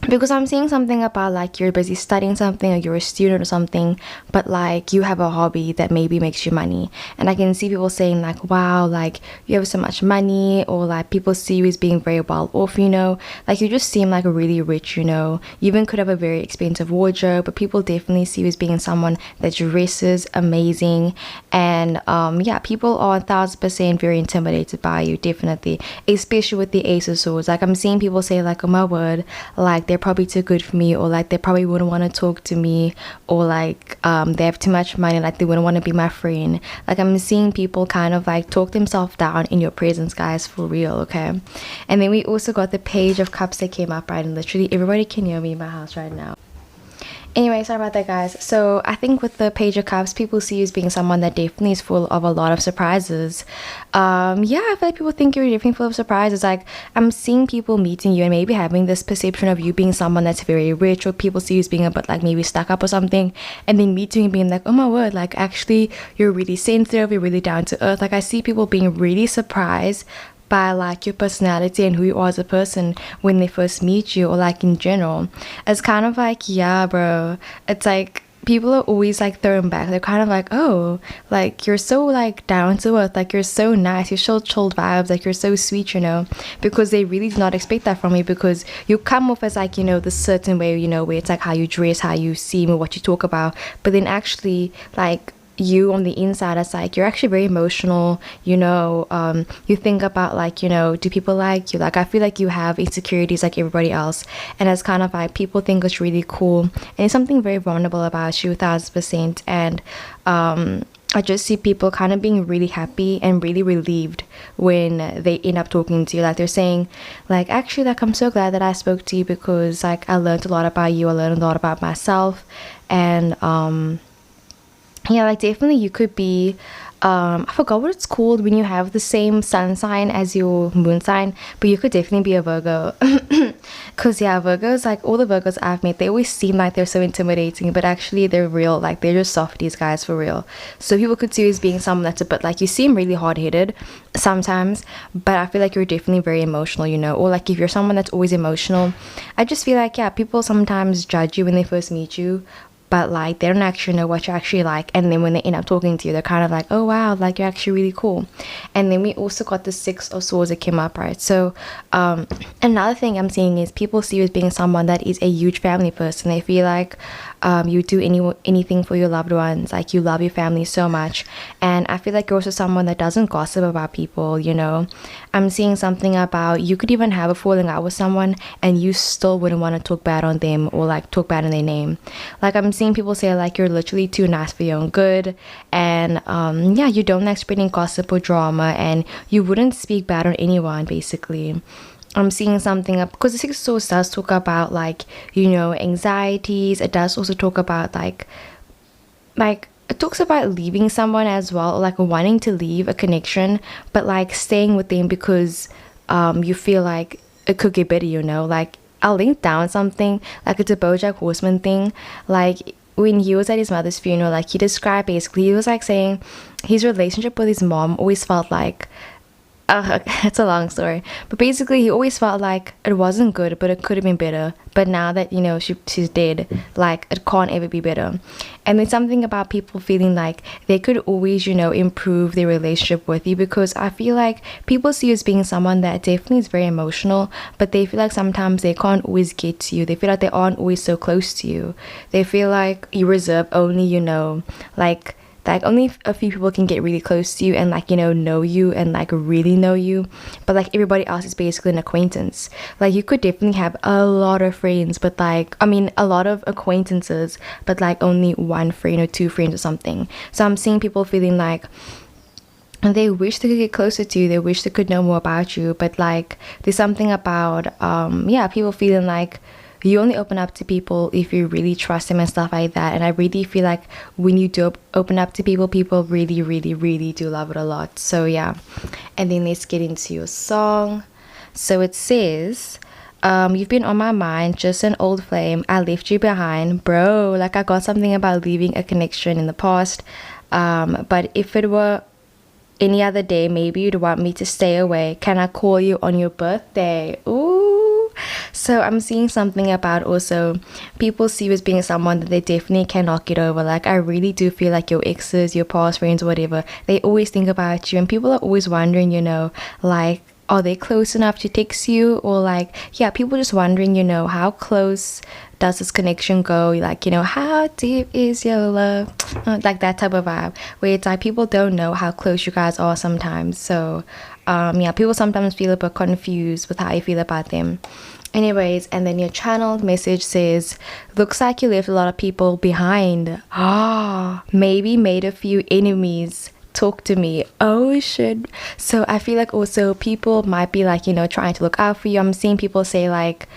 because I'm seeing something about like you're busy studying something, or you're a student or something, but like you have a hobby that maybe makes you money. And I can see people saying like, wow, like you have so much money, or like people see you as being very well off, like you just seem like really rich, you even could have a very expensive wardrobe, but people definitely see you as being someone that dresses amazing. And yeah, people are 1000% very intimidated by you, definitely, especially with the Ace of Swords. Like I'm seeing people say like, oh my word, like they're probably too good for me, or like they probably wouldn't want to talk to me, or like they have too much money, like they wouldn't want to be my friend. Like I'm seeing people kind of like talk themselves down in your presence, guys, for real. Okay, and then we also got the Page of Cups that came up, right? And literally everybody can hear me in my house right now. Anyway, sorry about that, guys. So I think with the Page of Cups, people see you as being someone that definitely is full of a lot of surprises. Yeah, I feel like people think you're definitely full of surprises. Like I'm seeing people meeting you and maybe having this perception of you being someone that's very rich, or people see you as being a bit like maybe stuck up or something, and then meeting you and being like, oh my word, like actually you're really sensitive, you're really down to earth. Like I see people being really surprised by like your personality and who you are as a person when they first meet you, or like in general. It's kind of like, yeah, bro, it's like people are always like thrown back. They're kind of like, oh, like you're so like down to earth, like you're so nice, you're so chilled vibes, like you're so sweet, because they really do not expect that from you, because you come off as like, the certain way, where it's like how you dress, how you seem, or what you talk about, but then actually like you on the inside, it's like you're actually very emotional. You think about like, do people like you? Like I feel like you have insecurities like everybody else, and it's kind of like people think it's really cool, and it's something very vulnerable about you, 1000%. And I just see people kind of being really happy and really relieved when they end up talking to you. Like they're saying like, actually, like I'm so glad that I spoke to you, because like I learned a lot about you, I learned a lot about myself. And yeah, like definitely you could be I forgot what it's called when you have the same sun sign as your moon sign, but you could definitely be a Virgo. Because yeah, Virgos, like all the Virgos I've met, they always seem like they're so intimidating, but actually they're real, like they're just softies, guys, for real. So people could see you as being someone that's a bit like, you seem really hard-headed sometimes, but I feel like you're definitely very emotional, or like if you're someone that's always emotional, I just feel like, yeah, people sometimes judge you when they first meet you, but like they don't actually know what you're actually like, and then when they end up talking to you, they're kind of like, oh wow, like you're actually really cool. And then we also got the Six of Swords that came up, right? So another thing I'm seeing is people see you as being someone that is a huge family person. They feel like you do anything for your loved ones, like you love your family so much. And I feel like you're also someone that doesn't gossip about people. I'm seeing something about you could even have a falling out with someone and you still wouldn't want to talk bad on them, or like talk bad in their name. Like I'm seeing people say like you're literally too nice for your own good, and yeah, you don't like spreading gossip or drama, and you wouldn't speak bad on anyone, basically. I'm seeing something up because the Six of Swords does talk about like, anxieties. It does also talk about like it talks about leaving someone as well, or like wanting to leave a connection, but like staying with them because you feel like it could get better, you know. Like, I'll link down something, like it's a BoJack Horseman thing. Like, when he was at his mother's funeral, like he described, basically he was like saying his relationship with his mom always felt like, it's a long story, but basically he always felt like it wasn't good, but it could have been better. But now that, you know, she's dead, like it can't ever be better. And there's something about people feeling like they could always, you know, improve their relationship with you, because I feel like people see you as being someone that definitely is very emotional, but they feel like sometimes they can't always get to you. They feel like they aren't always so close to you. They feel like you reserve only, you know, like only a few people can get really close to you and like, you know you and like really know you, but like everybody else is basically an acquaintance. Like, you could definitely have a lot of friends, but like, I mean, a lot of acquaintances, but like only one friend or two friends or something. So I'm seeing people feeling like they wish they could get closer to you, they wish they could know more about you, but like there's something about yeah, people feeling like you only open up to people if you really trust them and stuff like that. And I really feel like when you do open up to people, people really, really, really do love it a lot. So yeah. And then let's get into your song. So it says, you've been on my mind, just an old flame, I left you behind. Bro, like I got something about leaving a connection in the past. But if it were any other day, maybe you'd want me to stay away. Can I call you on your birthday? Ooh. So I'm seeing something about also people see you as being someone that they definitely cannot get over. Like, I really do feel like your exes, your past friends, whatever, they always think about you, and people are always wondering, you know, like, are they close enough to text you? Or like, yeah, people just wondering, you know, how close does this connection go? Like, you know, how deep is your love? Like that type of vibe, where it's like people don't know how close you guys are sometimes. So yeah, people sometimes feel a bit confused with how you feel about them. Anyways, and then your channeled message says, looks like you left a lot of people behind. Maybe made a few enemies. Talk to me. Oh shit. So I feel like also people might be like, you know, trying to look out for you. I'm seeing people say like,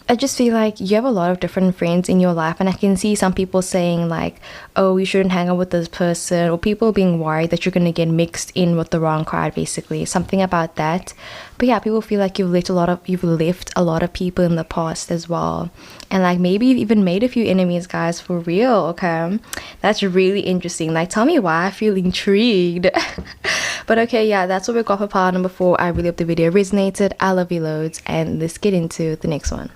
I just feel like you have a lot of different friends in your life, and I can see some people saying like, oh, you shouldn't hang out with this person, or people being worried that you're going to get mixed in with the wrong crowd, basically something about that. But yeah, people feel like you've left a lot of people in the past as well, and like maybe you've even made a few enemies, guys, for real. Okay, that's really interesting. Like, tell me why. I feel intrigued. But okay, yeah, that's what we got for part number 4. I really hope the video resonated. I love you loads, and let's get into the next one.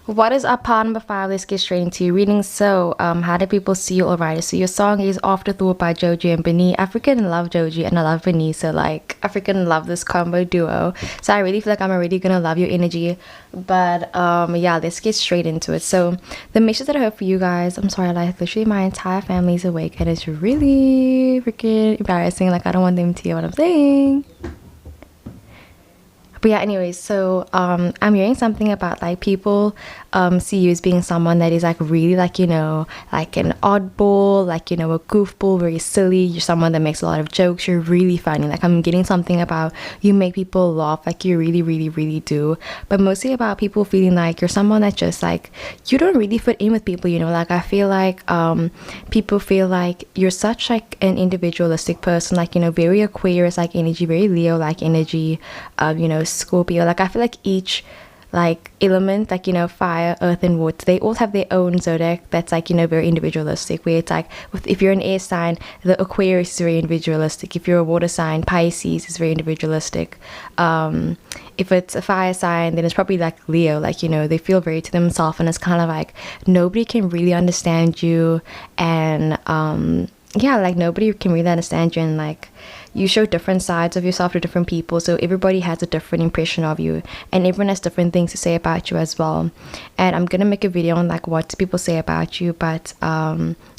What is up, part number 5? Let's get straight into your reading. So how do people see you? Alright, so your song is Afterthought by Joji and Beni. I freaking love Joji and I love Beni, so like I freaking love this combo duo. So I really feel like I'm already gonna love your energy. But yeah, let's get straight into it. So the message that I have for you guys, I'm sorry, like literally my entire family's awake and it's really freaking embarrassing. Like, I don't want them to hear what I'm saying. But yeah, anyways, so I'm hearing something about like people see you as being someone that is like really like, you know, like an oddball, like, you know, a goofball, very silly. You're someone that makes a lot of jokes. You're really funny. Like, I'm getting something about you make people laugh, like you really, really, really do. But mostly about people feeling like you're someone that just like, you don't really fit in with people, you know. Like, I feel like people feel like you're such like an individualistic person, like, you know, very Aquarius like energy, very Leo like energy, you know, Scorpio. Like, I feel like each like element, like, you know, fire, earth and water, they all have their own zodiac that's like, you know, very individualistic, where it's like if you're an air sign, the Aquarius is very individualistic. If you're a water sign, Pisces is very individualistic. If it's a fire sign, then it's probably like Leo, like, you know, they feel very to themselves, and it's kind of like nobody can really understand you, and yeah, like nobody can really understand you, and like you show different sides of yourself to different people, so everybody has a different impression of you, and everyone has different things to say about you as well. And I'm gonna make a video on like what people say about you, but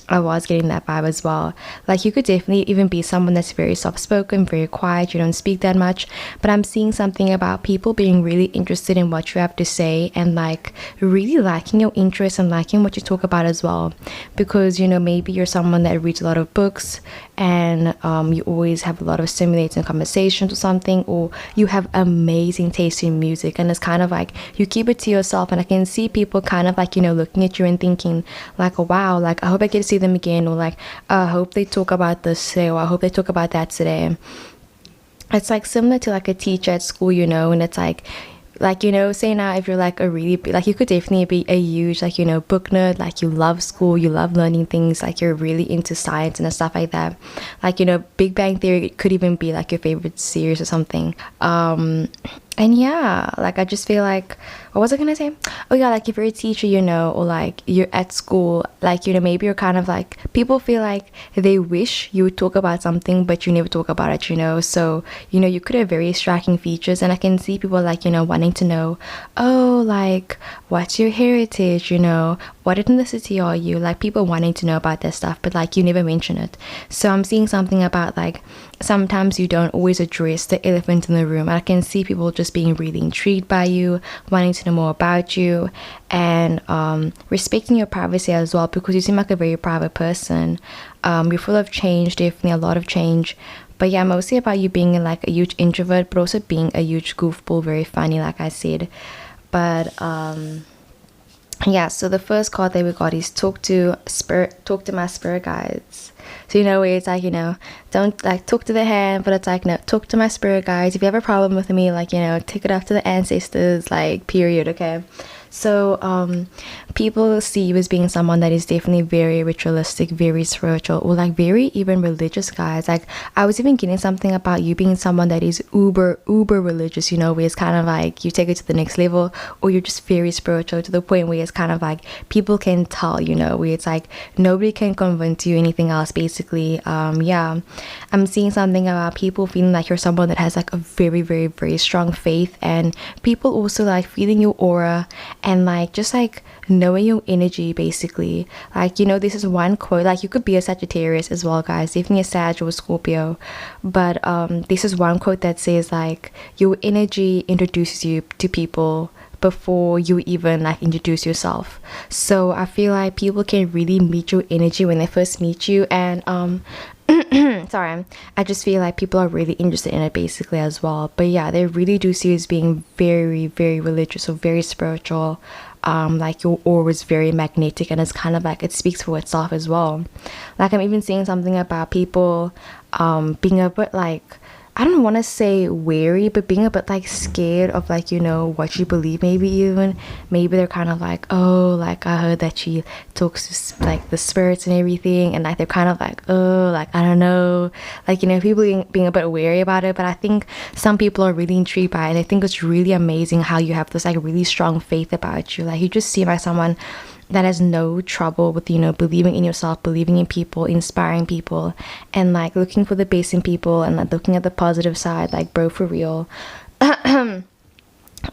I was getting that vibe as well. Like, you could definitely even be someone that's very soft-spoken, very quiet, you don't speak that much, but I'm seeing something about people being really interested in what you have to say, and like really liking your interests and liking what you talk about as well. Because, you know, maybe you're someone that reads a lot of books, and you always have a lot of stimulating conversations or something, or you have amazing taste in music, and it's kind of like you keep it to yourself. And I can see people kind of like, you know, looking at you and thinking like, oh, wow, like I hope I get to see see them again, or like, I hope they talk about this today, or I hope they talk about that today. It's like similar to like a teacher at school, and it's like, say now if you're like a really like, you could definitely be a huge like, book nerd, like you love school, you love learning things, like you're really into science and stuff like that, like, Big Bang Theory could even be like your favorite series or something. And yeah, like I just feel like, what was I gonna say? Oh yeah, like if you're a teacher, or like you're at school, like, maybe you're kind of like, people feel like they wish you would talk about something, but you never talk about it. So, you could have very striking features, and I can see people like, wanting to know, oh, like, what's your heritage, what ethnicity are you? Like people wanting to know about that stuff, but like you never mention it. So I'm seeing something about like, sometimes you don't always address the elephant in the room. I can see people just being really intrigued by you, wanting to know more about you, and respecting your privacy as well, because you seem like a very private person. You're full of change, definitely a lot of change. But yeah, mostly about you being like a huge introvert, but also being a huge goofball, very funny, like I said. But yeah, so the first card that we got is talk to my spirit guides. So where it's like, don't like talk to the hand, but it's like, no, talk to my spirit guides. If you have a problem with me, like, take it up to the ancestors, like, period. Okay. So people see you as being someone that is definitely very ritualistic, very spiritual, or like very even religious, guys. Like I was even getting something about you being someone that is uber religious, where it's kind of like you take it to the next level, or you're just very spiritual to the point where it's kind of like people can tell, where it's like nobody can convince you anything else, basically. Yeah, I'm seeing something about people feeling like you're someone that has like a very, very, very strong faith, and people also like feeling your aura, and like just like knowing your energy, basically. Like, this is one quote, like you could be a Sagittarius as well, guys, definitely a Sag or a Scorpio, but this is one quote that says like your energy introduces you to people before you even like introduce yourself. So I feel like people can really meet your energy when they first meet you, and sorry, I just feel like people are really interested in it, basically, as well. But yeah, they really do see you as being very, very religious or very spiritual. Like your aura is very magnetic, and it's kind of like it speaks for itself as well. Like I'm even seeing something about people being a bit like, I don't want to say wary, but being a bit like scared of like, what you believe. Maybe they're kind of like, oh, like I heard that she talks to like the spirits and everything, and like they're kind of like, oh, like I don't know, like, people being a bit wary about it. But I think some people are really intrigued by it, and I think it's really amazing how you have this like really strong faith about you. Like you just seem like someone that has no trouble with, believing in yourself, believing in people, inspiring people, and like looking for the best in people, and like looking at the positive side, like bro, for real.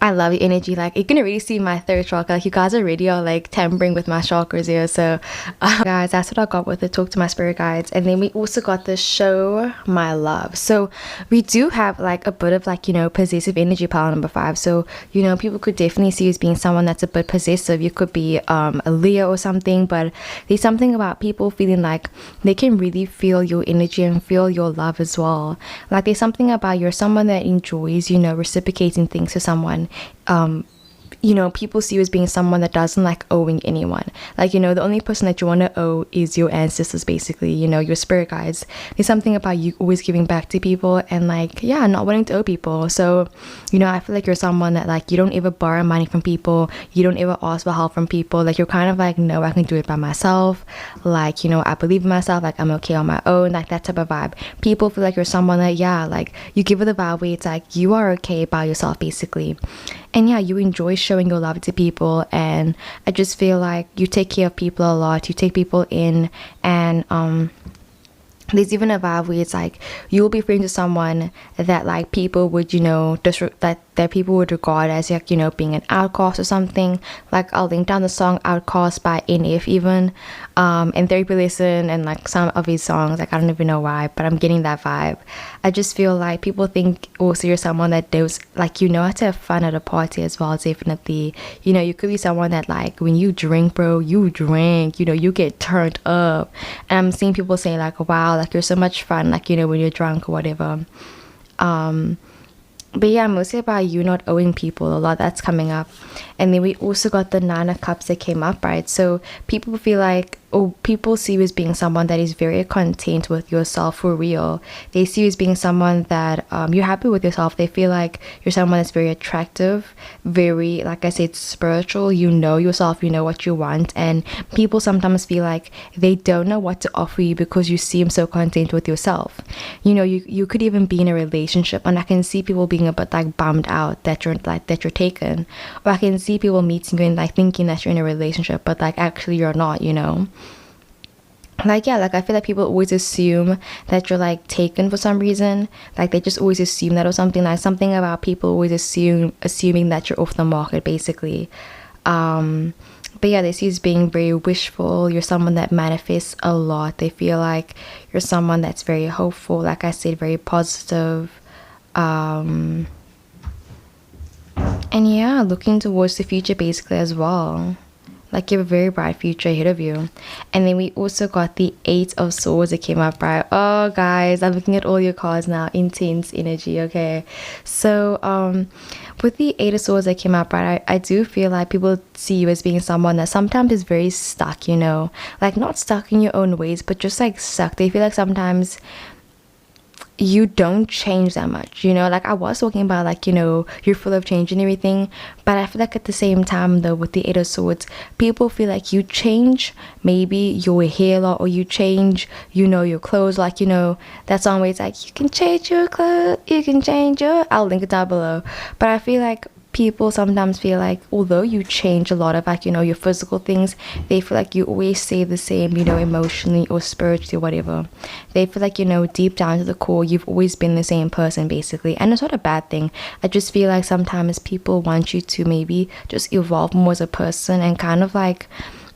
I love your energy. Like you can really see my third chakra. Like you guys already are like tampering with my chakras here. So guys, that's what I got with the talk to my spirit guides. And then we also got the show my love. So we do have like a bit of like, possessive energy, pile number 5. So people could definitely see you as being someone that's a bit possessive. You could be a Leo or something, but there's something about people feeling like they can really feel your energy and feel your love as well. Like there's something about you're someone that enjoys, reciprocating things to someone. People see you as being someone that doesn't like owing anyone. Like, the only person that you want to owe is your ancestors, basically, your spirit guides. There's something about you always giving back to people, and like, yeah, not wanting to owe people. So, I feel like you're someone that like, you don't ever borrow money from people. You don't ever ask for help from people. Like, you're kind of like, no, I can do it by myself. Like, I believe in myself. Like, I'm okay on my own. Like, that type of vibe. People feel like you're someone that, yeah, like, you give it the vibe where it's like, you are okay by yourself, basically. And yeah, you enjoy showing your love to people, and I just feel like you take care of people a lot. You take people in, and there's even a vibe where it's like you'll be friends with someone that like people would that people would regard as like being an outcast or something. Like I'll link down the song Outcast by NF even, and Therapy Lesson, and like some of his songs. Like I don't even know why, but I'm getting that vibe. I just feel like people think also you're someone that does like how to have fun at a party as well. Definitely, you could be someone that like when you drink, bro, you drink. You get turned up, and I'm seeing people say like, wow, like you're so much fun, like when you're drunk or whatever. But yeah, mostly about you not owing people a lot. That's coming up. And then we also got the 9 of Cups that came up, right? So people feel like, or people see you as being someone that is very content with yourself for real. They see you as being someone that you're happy with yourself. They feel like you're someone that's very attractive, very, like I said, spiritual. You know yourself, you know what you want, and people sometimes feel like they don't know what to offer you because you seem so content with yourself. You know, you could even be in a relationship, and I can see people being a bit like bummed out that you're taken, or I can see people meeting you and like thinking that you're in a relationship, but like actually you're not, you know. Like, yeah, like I feel like people always assume that you're like taken for some reason. Like they just always assume that, or something, like something about people always assuming that you're off the market basically. But yeah, they see you as being very wishful. You're someone that manifests a lot. They feel like you're someone that's very hopeful, like I said, very positive. And yeah, looking towards the future basically as well. Like you have a very bright future ahead of you. And then we also got the 8 of Swords that came up, right? Oh guys, I'm looking at all your cards now. Intense energy, okay. So with the 8 of Swords that came up, right, I do feel like people see you as being someone that sometimes is very stuck, you know, like not stuck in your own ways, but just like stuck. They feel like sometimes you don't change that much, you know. Like I was talking about, like, you know, you're full of change and everything, but I feel like at the same time though, with the 8 of Swords, people feel like you change maybe your hair a lot, or you change, you know, your clothes. Like, you know, that song where it's like, you can change your clothes, you can change your, I'll link it down below. But I feel like people sometimes feel like although you change a lot of, like, you know, your physical things, they feel like you always stay the same, you know, emotionally or spiritually or whatever. They feel like, you know, deep down to the core, you've always been the same person basically. And it's not a bad thing. I just feel like sometimes people want you to maybe just evolve more as a person and kind of like,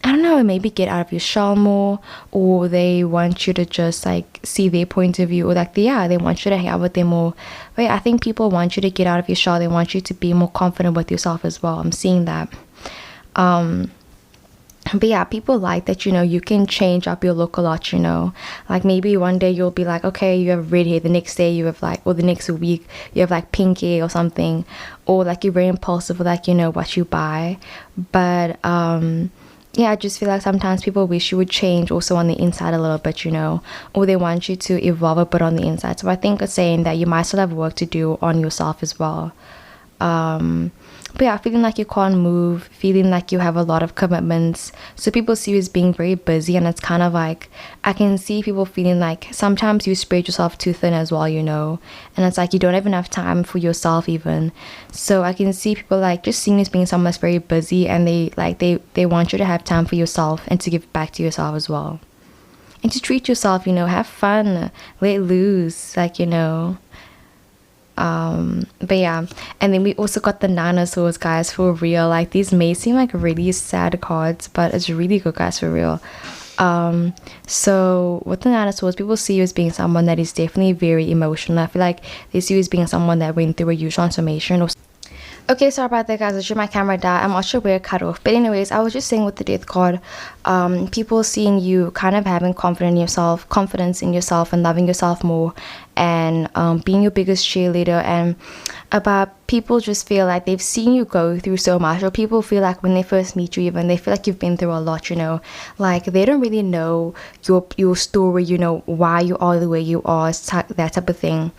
I don't know, maybe get out of your shell more, or they want you to just like see their point of view, or like they want you to hang out with them more. But yeah, I think people want you to get out of your shell. They want you to be more confident with yourself as well. I'm seeing that. But yeah, people like that, you know, you can change up your look a lot, you know. Like maybe one day you'll be like, okay, you have red hair, the next day you have like, or the next week you have like pink hair or something, or like you're very impulsive with, like, you know, what you buy. But yeah, I just feel like sometimes people wish you would change also on the inside a little bit, you know, or they want you to evolve a bit on the inside. So I think it's saying that you might still have work to do on yourself as well. But yeah, feeling like you can't move, feeling like you have a lot of commitments. So people see you as being very busy, and it's kind of like, I can see people feeling like sometimes you spread yourself too thin as well, you know, and it's like you don't have enough time for yourself even. So I can see people like just seeing you as being someone that's very busy, and they want you to have time for yourself and to give back to yourself as well. And to treat yourself, you know, have fun, let loose, like, you know. But yeah, and then we also got the 9 of Swords, guys, for real. Like these may seem like really sad cards, but it's really good, guys, for real. So with the 9 of Swords, people see you as being someone that is definitely very emotional. I feel like they see you as being someone that went through a huge transformation. Okay, sorry about that, guys. I should my camera died. I'm not sure where it cut off. But anyways, I was just saying with the Death card, people seeing you kind of having confidence in yourself and loving yourself more, and being your biggest cheerleader. And about people just feel like they've seen you go through so much, or people feel like when they first meet you, even they feel like you've been through a lot, you know, like they don't really know your story, you know, why you are the way you are, that type of thing.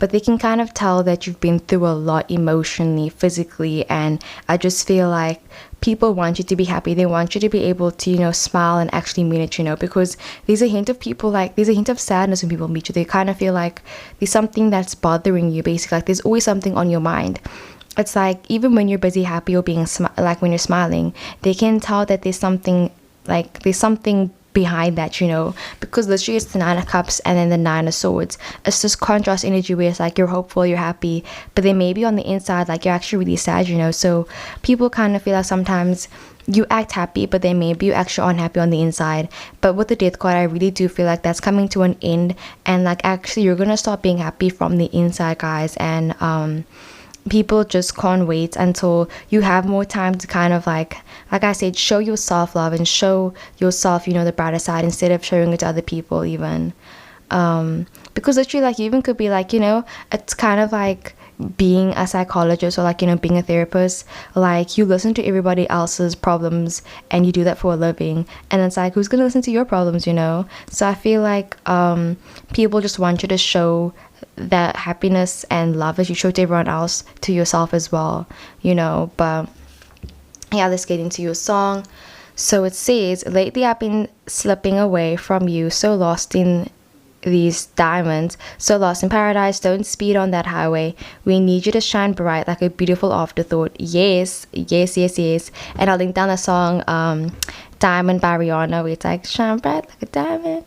But they can kind of tell that you've been through a lot emotionally, physically, and I just feel like people want you to be happy. They want you to be able to, you know, smile and actually mean it, you know, because there's a hint of people, like there's a hint of sadness when people meet you. They kind of feel like there's something that's bothering you, basically. Like there's always something on your mind. It's like even when you're busy, happy, or being like when you're smiling, they can tell that there's something behind that, you know, because literally it's the 9 of Cups and then the 9 of Swords. It's this contrast energy where it's like you're hopeful, you're happy, but then maybe on the inside, like you're actually really sad, you know. So people kind of feel like sometimes you act happy, but then maybe you actually unhappy on the inside. But with the Death card, I really do feel like that's coming to an end, and like actually you're gonna start being happy from the inside, guys. And people just can't wait until you have more time to kind of like I said, show your self-love and show yourself, you know, the brighter side, instead of showing it to other people even. Because literally, like, you even could be like, you know, it's kind of like being a psychologist or like, being a therapist, like you listen to everybody else's problems and you do that for a living, and it's like, who's gonna listen to your problems, so I feel like people just want you to show that happiness and love that you show to everyone else to yourself as well, but yeah, let's get into your song. So it says, lately I've been slipping away from you, so lost in these diamonds, so lost in paradise, don't speed on that highway, we need you to shine bright like a beautiful afterthought. Yes, yes, yes, yes. And I'll link down the song Diamond by Rihanna, where it's like, shine bright like a diamond.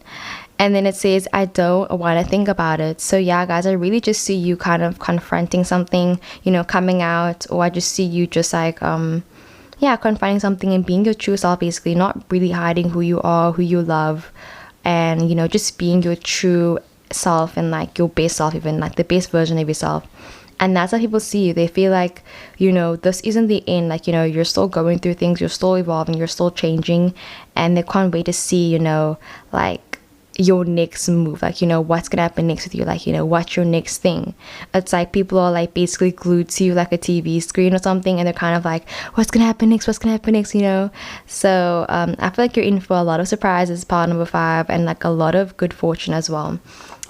And then it says, I don't want to think about it. So yeah, guys, I really just see you kind of confronting something, coming out, or I just see you just like confronting something and being your true self, basically, not really hiding who you are, who you love, and just being your true self and like your best self, even like the best version of yourself. And that's how people see you. They feel like, this isn't the end, like, you're still going through things, you're still evolving, you're still changing, and they can't wait to see, like your next move, like, what's gonna happen next with you, like, what's your next thing. It's like people are like basically glued to you like a TV screen or something, and they're kind of like, what's gonna happen next, so I feel like you're in for a lot of surprises, part number 5, and like a lot of good fortune as well.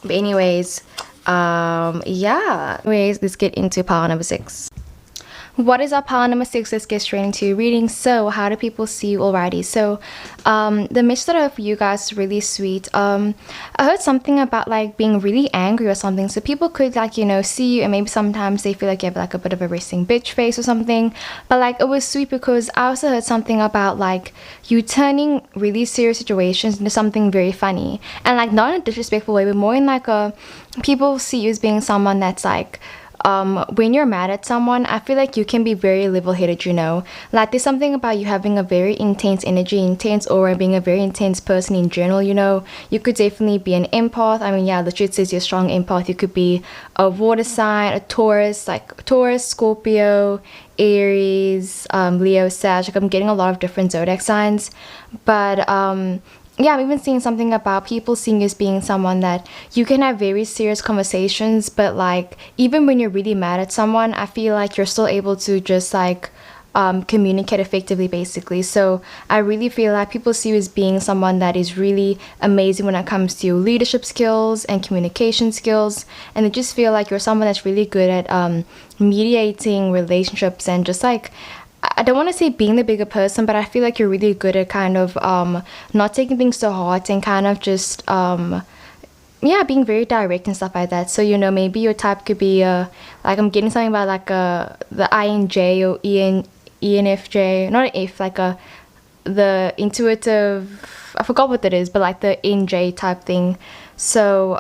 But anyways, let's get into part number 6. What is our pile number 6? Let's get straight into reading. So how do people see you already? So the message that I have for you guys is really sweet. I heard something about like being really angry or something, so people could like see you and maybe sometimes they feel like you have like a bit of a resting bitch face or something, but like it was sweet because I also heard something about like you turning really serious situations into something very funny, and like not in a disrespectful way, but more in like a, people see you as being someone that's like, when you're mad at someone, I feel like you can be very level-headed, like there's something about you having a very intense energy, intense aura, being a very intense person in general. You could definitely be an empath. I mean, yeah, literally it says you're a strong empath. You could be a water sign, a Taurus, like Taurus, Scorpio, Aries, Leo, Sag. Like I'm getting a lot of different zodiac signs, but yeah, I'm even seeing something about people seeing you as being someone that you can have very serious conversations, but like even when you're really mad at someone, I feel like you're still able to just like communicate effectively, basically. So I really feel like people see you as being someone that is really amazing when it comes to leadership skills and communication skills, and they just feel like you're someone that's really good at mediating relationships and just like, I don't want to say being the bigger person, but I feel like you're really good at kind of not taking things to heart and kind of just being very direct and stuff like that. So maybe your type could be like, I'm getting something about like the INJ or ENFJ, not an F, like the intuitive, I forgot what that is, but like the NJ type thing. So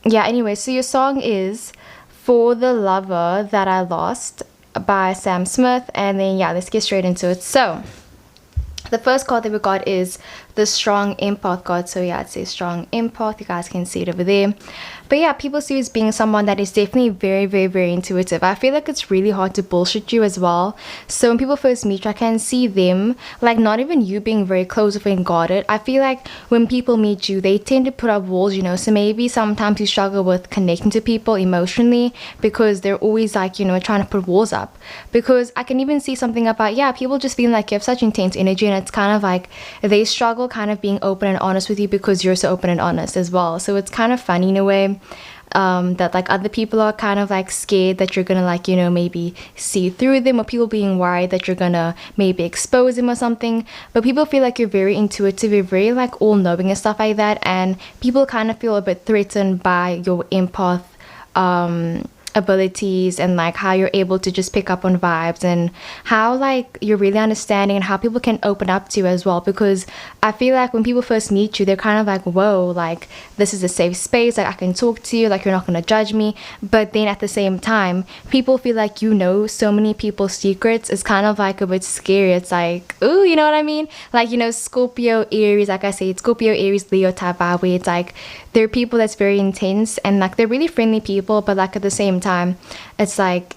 anyway, so your song is For the Lover That I Lost by Sam Smith, and then let's get straight into it. So the first card that we got is the Strong Empath card. So it says Strong Empath, you guys can see it over there. But yeah, people see you as being someone that is definitely very, very, very intuitive. I feel like it's really hard to bullshit you as well. So when people first meet you, I can see them, like not even you being very close or being guarded. I feel like when people meet you, they tend to put up walls, so maybe sometimes you struggle with connecting to people emotionally because they're always like, trying to put walls up. Because I can even see something about, people just feeling like you have such intense energy, and it's kind of like they struggle kind of being open and honest with you because you're so open and honest as well. So it's kind of funny in a way that like other people are kind of like scared that you're gonna like maybe see through them, or people being worried that you're gonna maybe expose them or something. But people feel like you're very intuitive, you're very like all-knowing and stuff like that, and people kind of feel a bit threatened by your empath abilities and like how you're able to just pick up on vibes and how like you're really understanding and how people can open up to you as well. Because I feel like when people first meet you, they're kind of like, whoa, like this is a safe space, like I can talk to you, like you're not gonna judge me. But then at the same time, people feel like so many people's secrets. It's kind of like a bit scary. It's like, ooh, you know what I mean? Like Scorpio, Aries, like I say, it's Scorpio, Aries, Leo type vibe, where it's like they're people that's very intense and like they're really friendly people, but like at the same time it's like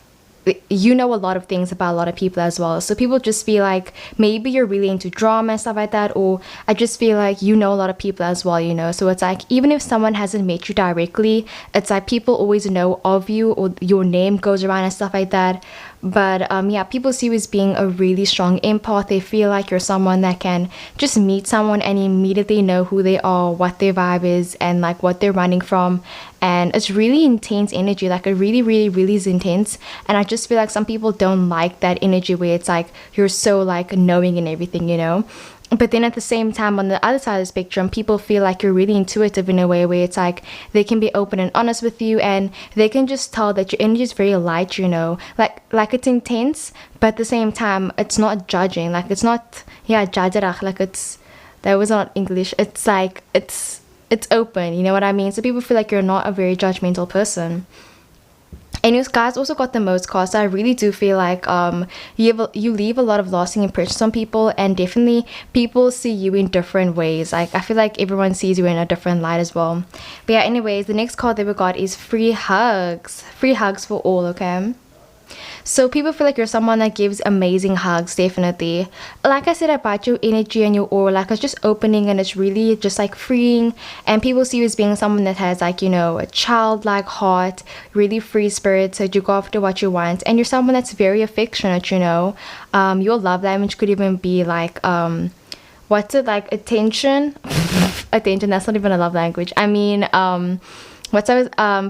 you know a lot of things about a lot of people as well. So people just feel like maybe you're really into drama and stuff like that, or I just feel like you know a lot of people as well, you know. So it's like even if someone hasn't met you directly, it's like people always know of you, or your name goes around and stuff like that. But yeah, people see you as being a really strong empath. They feel like you're someone that can just meet someone and immediately know who they are, what their vibe is, and like what they're running from. And it's really intense energy, like it really, really, really is intense. And I just feel like some people don't like that energy where it's like you're so like knowing and everything, you know. But then at the same time, on the other side of the spectrum, people feel like you're really intuitive in a way where it's like they can be open and honest with you, and they can just tell that your energy is very light, you know, like it's intense, but at the same time it's not judging, like it's not, yeah, jajarach, like it's, that was not English, it's like it's open, you know what I mean? So people feel like you're not a very judgmental person. And you guys also got the most cast. I really do feel like you leave a lot of lasting impressions on people, and definitely people see you in different ways. Like I feel like everyone sees you in a different light as well. But yeah, anyways, the next card that we got is free hugs. Free hugs for all, okay? So people feel like you're someone that gives amazing hugs, definitely. Like I said about your energy and your aura, like it's just opening and it's really just like freeing. And people see you as being someone that has like, you know, a childlike heart, really free spirit, so you go after what you want. And you're someone that's very affectionate, you know. Your love language could even be like, what's it, like attention? Attention, that's not even a love language. I mean, what's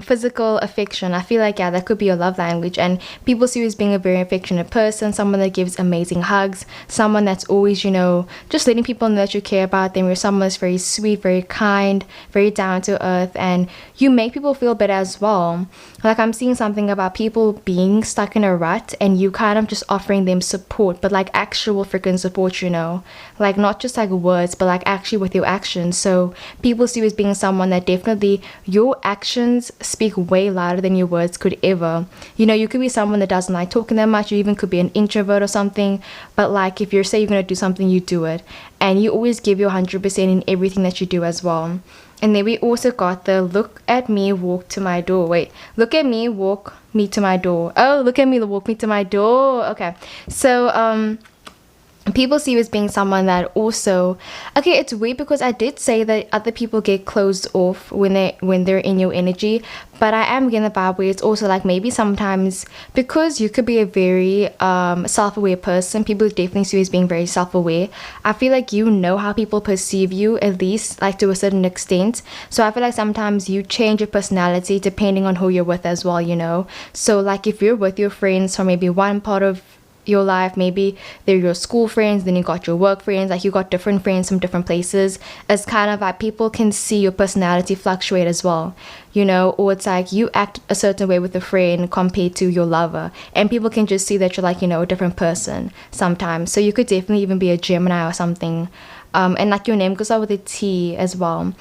physical affection. I feel like, yeah, that could be your love language. And people see you as being a very affectionate person, someone that gives amazing hugs, someone that's always, you know, just letting people know that you care about them. You're someone that's very sweet, very kind, very down to earth, and you make people feel better as well. Like I'm seeing something about people being stuck in a rut and you kind of just offering them support, but like actual freaking support, you know, like not just like words, but like actually with your actions. So people see you as being someone that definitely, your actions speak way louder than your words could ever. You know, you could be someone that doesn't like talking that much, you even could be an introvert or something, but like if you're, say you're gonna do something, you do it, and you always give your 100% in everything that you do as well. And then we also got the look at me, walk to my door. Wait, look at me, walk me to my door. Oh, look at me, walk me to my door. Okay, so people see you as being someone that also, okay, it's weird because I did say that other people get closed off when they're in your energy, but I am getting the vibe where it's also like maybe sometimes because you could be a very self-aware person, people definitely see you as being very self-aware. I feel like you know how people perceive you, at least like to a certain extent. So I feel like sometimes you change your personality depending on who you're with as well, you know. So like if you're with your friends from maybe one part of your life, maybe they're your school friends, then you got your work friends, like you got different friends from different places, it's kind of like people can see your personality fluctuate as well, you know. Or it's like you act a certain way with a friend compared to your lover, and people can just see that you're like, you know, a different person sometimes. So you could definitely even be a Gemini or something, and like your name goes out with a T as well.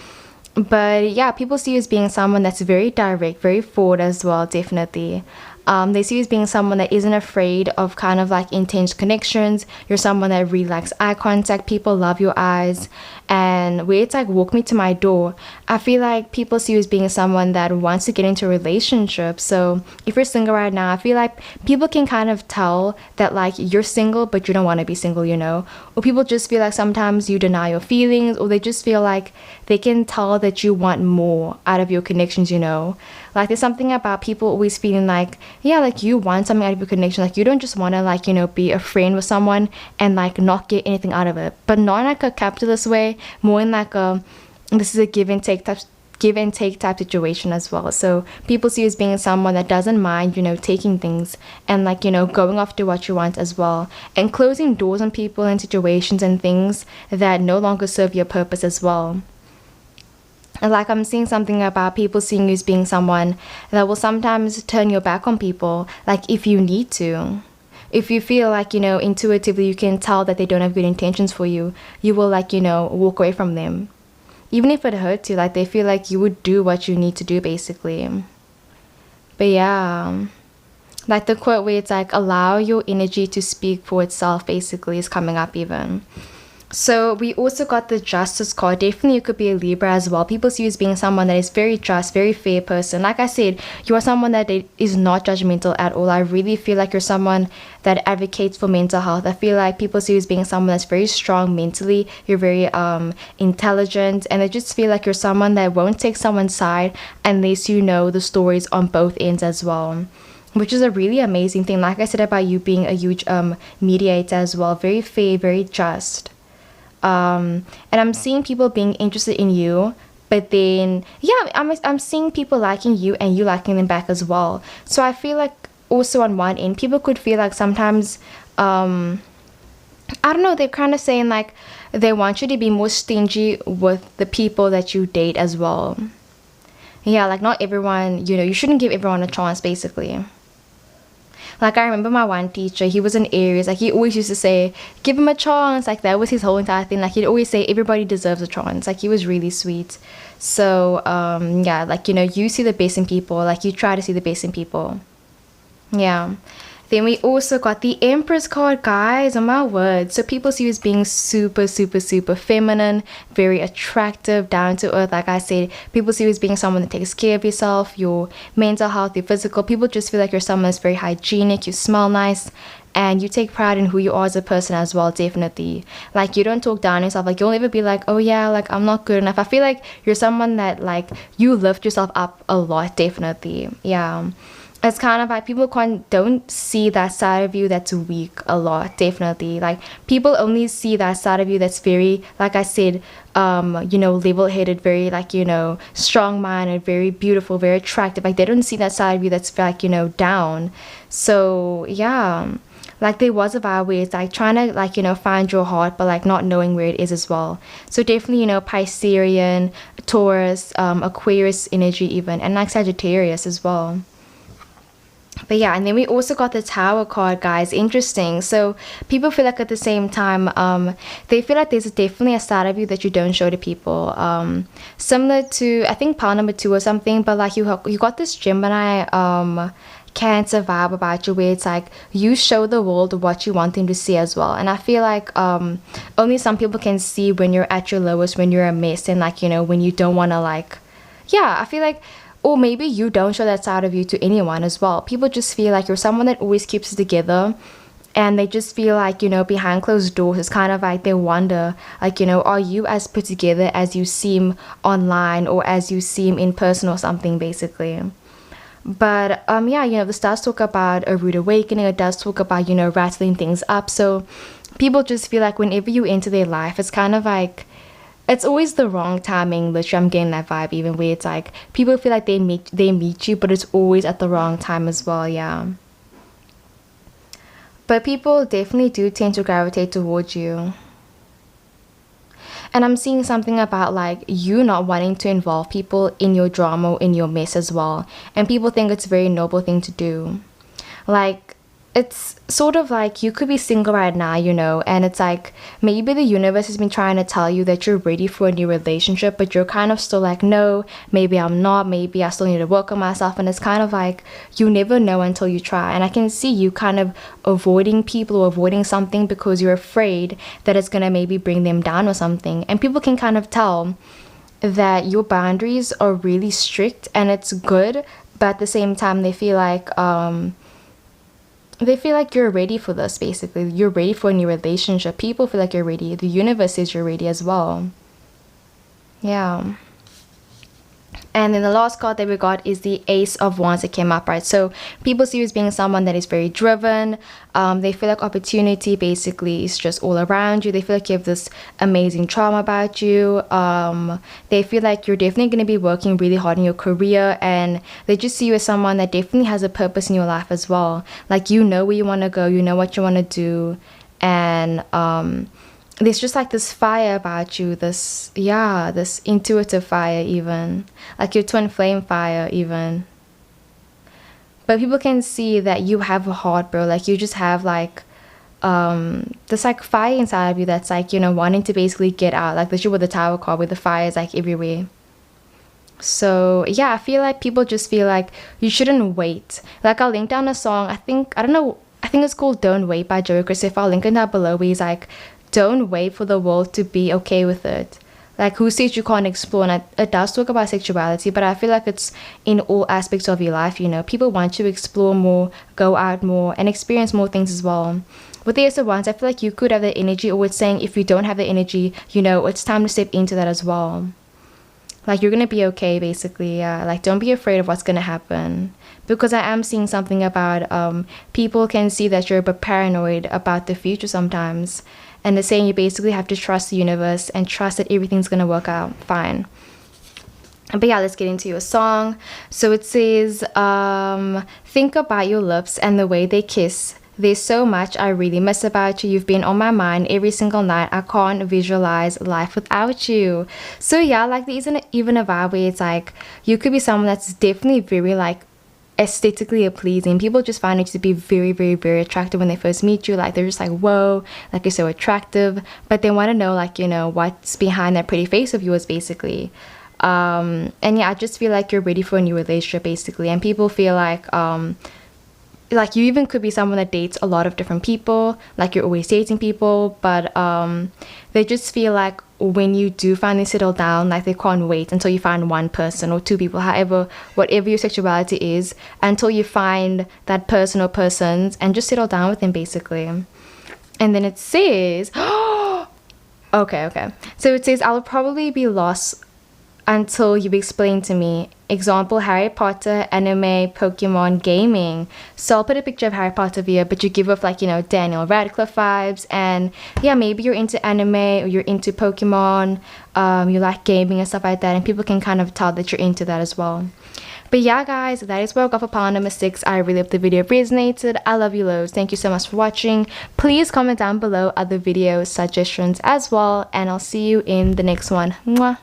But yeah, people see you as being someone that's very direct, very forward as well, definitely. They see you as being someone that isn't afraid of kind of like intense connections. You're someone that really likes eye contact. People love your eyes. And where it's like walk me to my door, I feel like people see you as being someone that wants to get into a relationship. So if you're single right now, I feel like people can kind of tell that like you're single but you don't want to be single, you know. Or people just feel like sometimes you deny your feelings, or they just feel like they can tell that you want more out of your connections, you know. Like there's something about people always feeling like, yeah, like you want something out of your connection. Like you don't just want to like, you know, be a friend with someone and like not get anything out of it. But not in like a capitalist way, more in like a, this is a give and take type situation as well. So people see you as being someone that doesn't mind, you know, taking things and like, you know, going after what you want as well, and closing doors on people and situations and things that no longer serve your purpose as well. And like I'm seeing something about people seeing you as being someone that will sometimes turn your back on people, like if you need to. If you feel like, you know, intuitively you can tell that they don't have good intentions for you, you will like, you know, walk away from them. Even if it hurts you, like they feel like you would do what you need to do basically. But yeah, like the quote where it's like allow your energy to speak for itself basically is coming up even. So we also got the justice card. Definitely you could be a Libra as well. People see you as being someone that is very just, very fair person. Like I said, you are someone that is not judgmental at all. I really feel like you're someone that advocates for mental health. I feel like people see you as being someone that's very strong mentally. You're very intelligent, and I just feel like you're someone that won't take someone's side unless you know the stories on both ends as well, which is a really amazing thing. Like I said about you being a huge mediator as well, very fair, very just. And I'm seeing people being interested in you, but then yeah, I'm seeing people liking you and you liking them back as well. So I feel like also on one end people could feel like sometimes I don't know, they're kind of saying like they want you to be more stingy with the people that you date as well. Yeah, like not everyone, you shouldn't give everyone a chance basically. Like I remember my one teacher, he was an Aries. Like he always used to say, "Give him a chance." Like that was his whole entire thing. Like he'd always say, "Everybody deserves a chance." Like he was really sweet. So yeah, like you see the best in people. Like you try to see the best in people. Yeah. Then we also got the Empress card, guys. Oh my word. So people see you as being super, super, super feminine, very attractive, down to earth. Like I said, people see you as being someone that takes care of yourself, your mental health, your physical. People just feel like you're someone that's very hygienic, you smell nice, and you take pride in who you are as a person as well, definitely. Like you don't talk down yourself. Like you'll never be like, "Oh yeah, like I'm not good enough." I feel like you're someone that like you lift yourself up a lot, definitely. Yeah. It's kind of like people don't see that side of you that's weak a lot, definitely. Like people only see that side of you that's very, like I said, level-headed, very like strong-minded, very beautiful, very attractive. Like they don't see that side of you that's like down. So yeah, like there was a vibe where it's like trying to like find your heart, but like not knowing where it is as well. So definitely Piscean, Taurus, Aquarius energy even, and like Sagittarius as well. But yeah, and then we also got the Tower card, guys. Interesting. So people feel like at the same time, they feel like there's definitely a side of you that you don't show to people. Similar to I think pile number 2 or something. But like you got this Gemini Cancer vibe about you, where it's like you show the world what you want them to see as well. And I feel like only some people can see when you're at your lowest, when you're a mess, and like when you don't want to like. Yeah, I feel like. Or maybe you don't show that side of you to anyone as well. People just feel like you're someone that always keeps it together. And they just feel like, behind closed doors, it's kind of like they wonder, like, are you as put together as you seem online or as you seem in person or something, basically. But, yeah, this does talk about a rude awakening. It does talk about, rattling things up. So people just feel like whenever you enter their life, it's kind of like, it's always the wrong timing. Literally, I'm getting that vibe even where it's like people feel like they meet you, but it's always at the wrong time as well. Yeah. But people definitely do tend to gravitate towards you. And I'm seeing something about like you not wanting to involve people in your drama or in your mess as well. And people think it's a very noble thing to do. Like it's sort of like you could be single right now, and it's like maybe the universe has been trying to tell you that you're ready for a new relationship, but you're kind of still like, no, maybe I'm not, maybe I still need to work on myself. And it's kind of like you never know until you try. And I can see you kind of avoiding people or avoiding something because you're afraid that it's gonna maybe bring them down or something. And people can kind of tell that your boundaries are really strict and it's good, but at the same time they feel like you're ready for this, basically. You're ready for a new relationship. People feel like you're ready. The universe says you're ready as well. Yeah. And then the last card that we got is the Ace of Wands that came up, right? So people see you as being someone that is very driven. They feel like opportunity basically is just all around you. They feel like you have this amazing charm about you. They feel like you're definitely going to be working really hard in your career. And they just see you as someone that definitely has a purpose in your life as well. Like you know where you want to go. You know what you want to do. And there's just like this fire about you, this intuitive fire even, like your twin flame fire even. But people can see that you have a heart, bro. Like you just have like this like fire inside of you that's like wanting to basically get out, like the with the Tower card where the fire is like everywhere. So yeah, I feel like people just feel like you shouldn't wait. Like I'll link down a song, I think it's called Don't Wait by Joey Chris. If I'll link it down below, where he's like don't wait for the world to be okay with it. Like, who says you can't explore? And it does talk about sexuality, but I feel like it's in all aspects of your life, you know. People want to explore more, go out more, and experience more things as well. With the S1s, I feel like you could have the energy, or it's saying if you don't have the energy, you know, it's time to step into that as well. Like, you're gonna be okay, basically. Like, don't be afraid of what's gonna happen. Because I am seeing something about people can see that you're a bit paranoid about the future sometimes. And they're saying you basically have to trust the universe and trust that everything's gonna work out fine. But yeah, let's get into your song. So it says, think about your lips and the way they kiss. There's so much I really miss about you. You've been on my mind every single night. I can't visualize life without you. So yeah, like, there isn't even a vibe where it's like, you could be someone that's definitely very, like, aesthetically pleasing. People just find you to be very, very, very attractive when they first meet you. Like, they're just like, whoa, like, you're so attractive. But they want to know, like, you know, what's behind that pretty face of yours, basically. And yeah, I just feel like you're ready for a new relationship, basically. And people feel like you even could be someone that dates a lot of different people, like you're always dating people, but they just feel like when you do finally settle down, like, they can't wait until you find one person or two people, however, whatever your sexuality is, until you find that person or persons and just settle down with them, basically. And then it says, okay, so it says, I'll probably be lost until you've explained to me. Example, Harry Potter, anime, Pokemon, gaming. So I'll put a picture of Harry Potter here, but you give off, like, you know, Daniel Radcliffe vibes. And yeah, maybe you're into anime or you're into Pokemon, you like gaming and stuff like that, and people can kind of tell that you're into that as well. But yeah, guys, that is what I got for pile number 6. I really hope the video resonated. I love you loads. Thank you so much for watching. Please comment down below other video suggestions as well, and I'll see you in the next one. Mwah.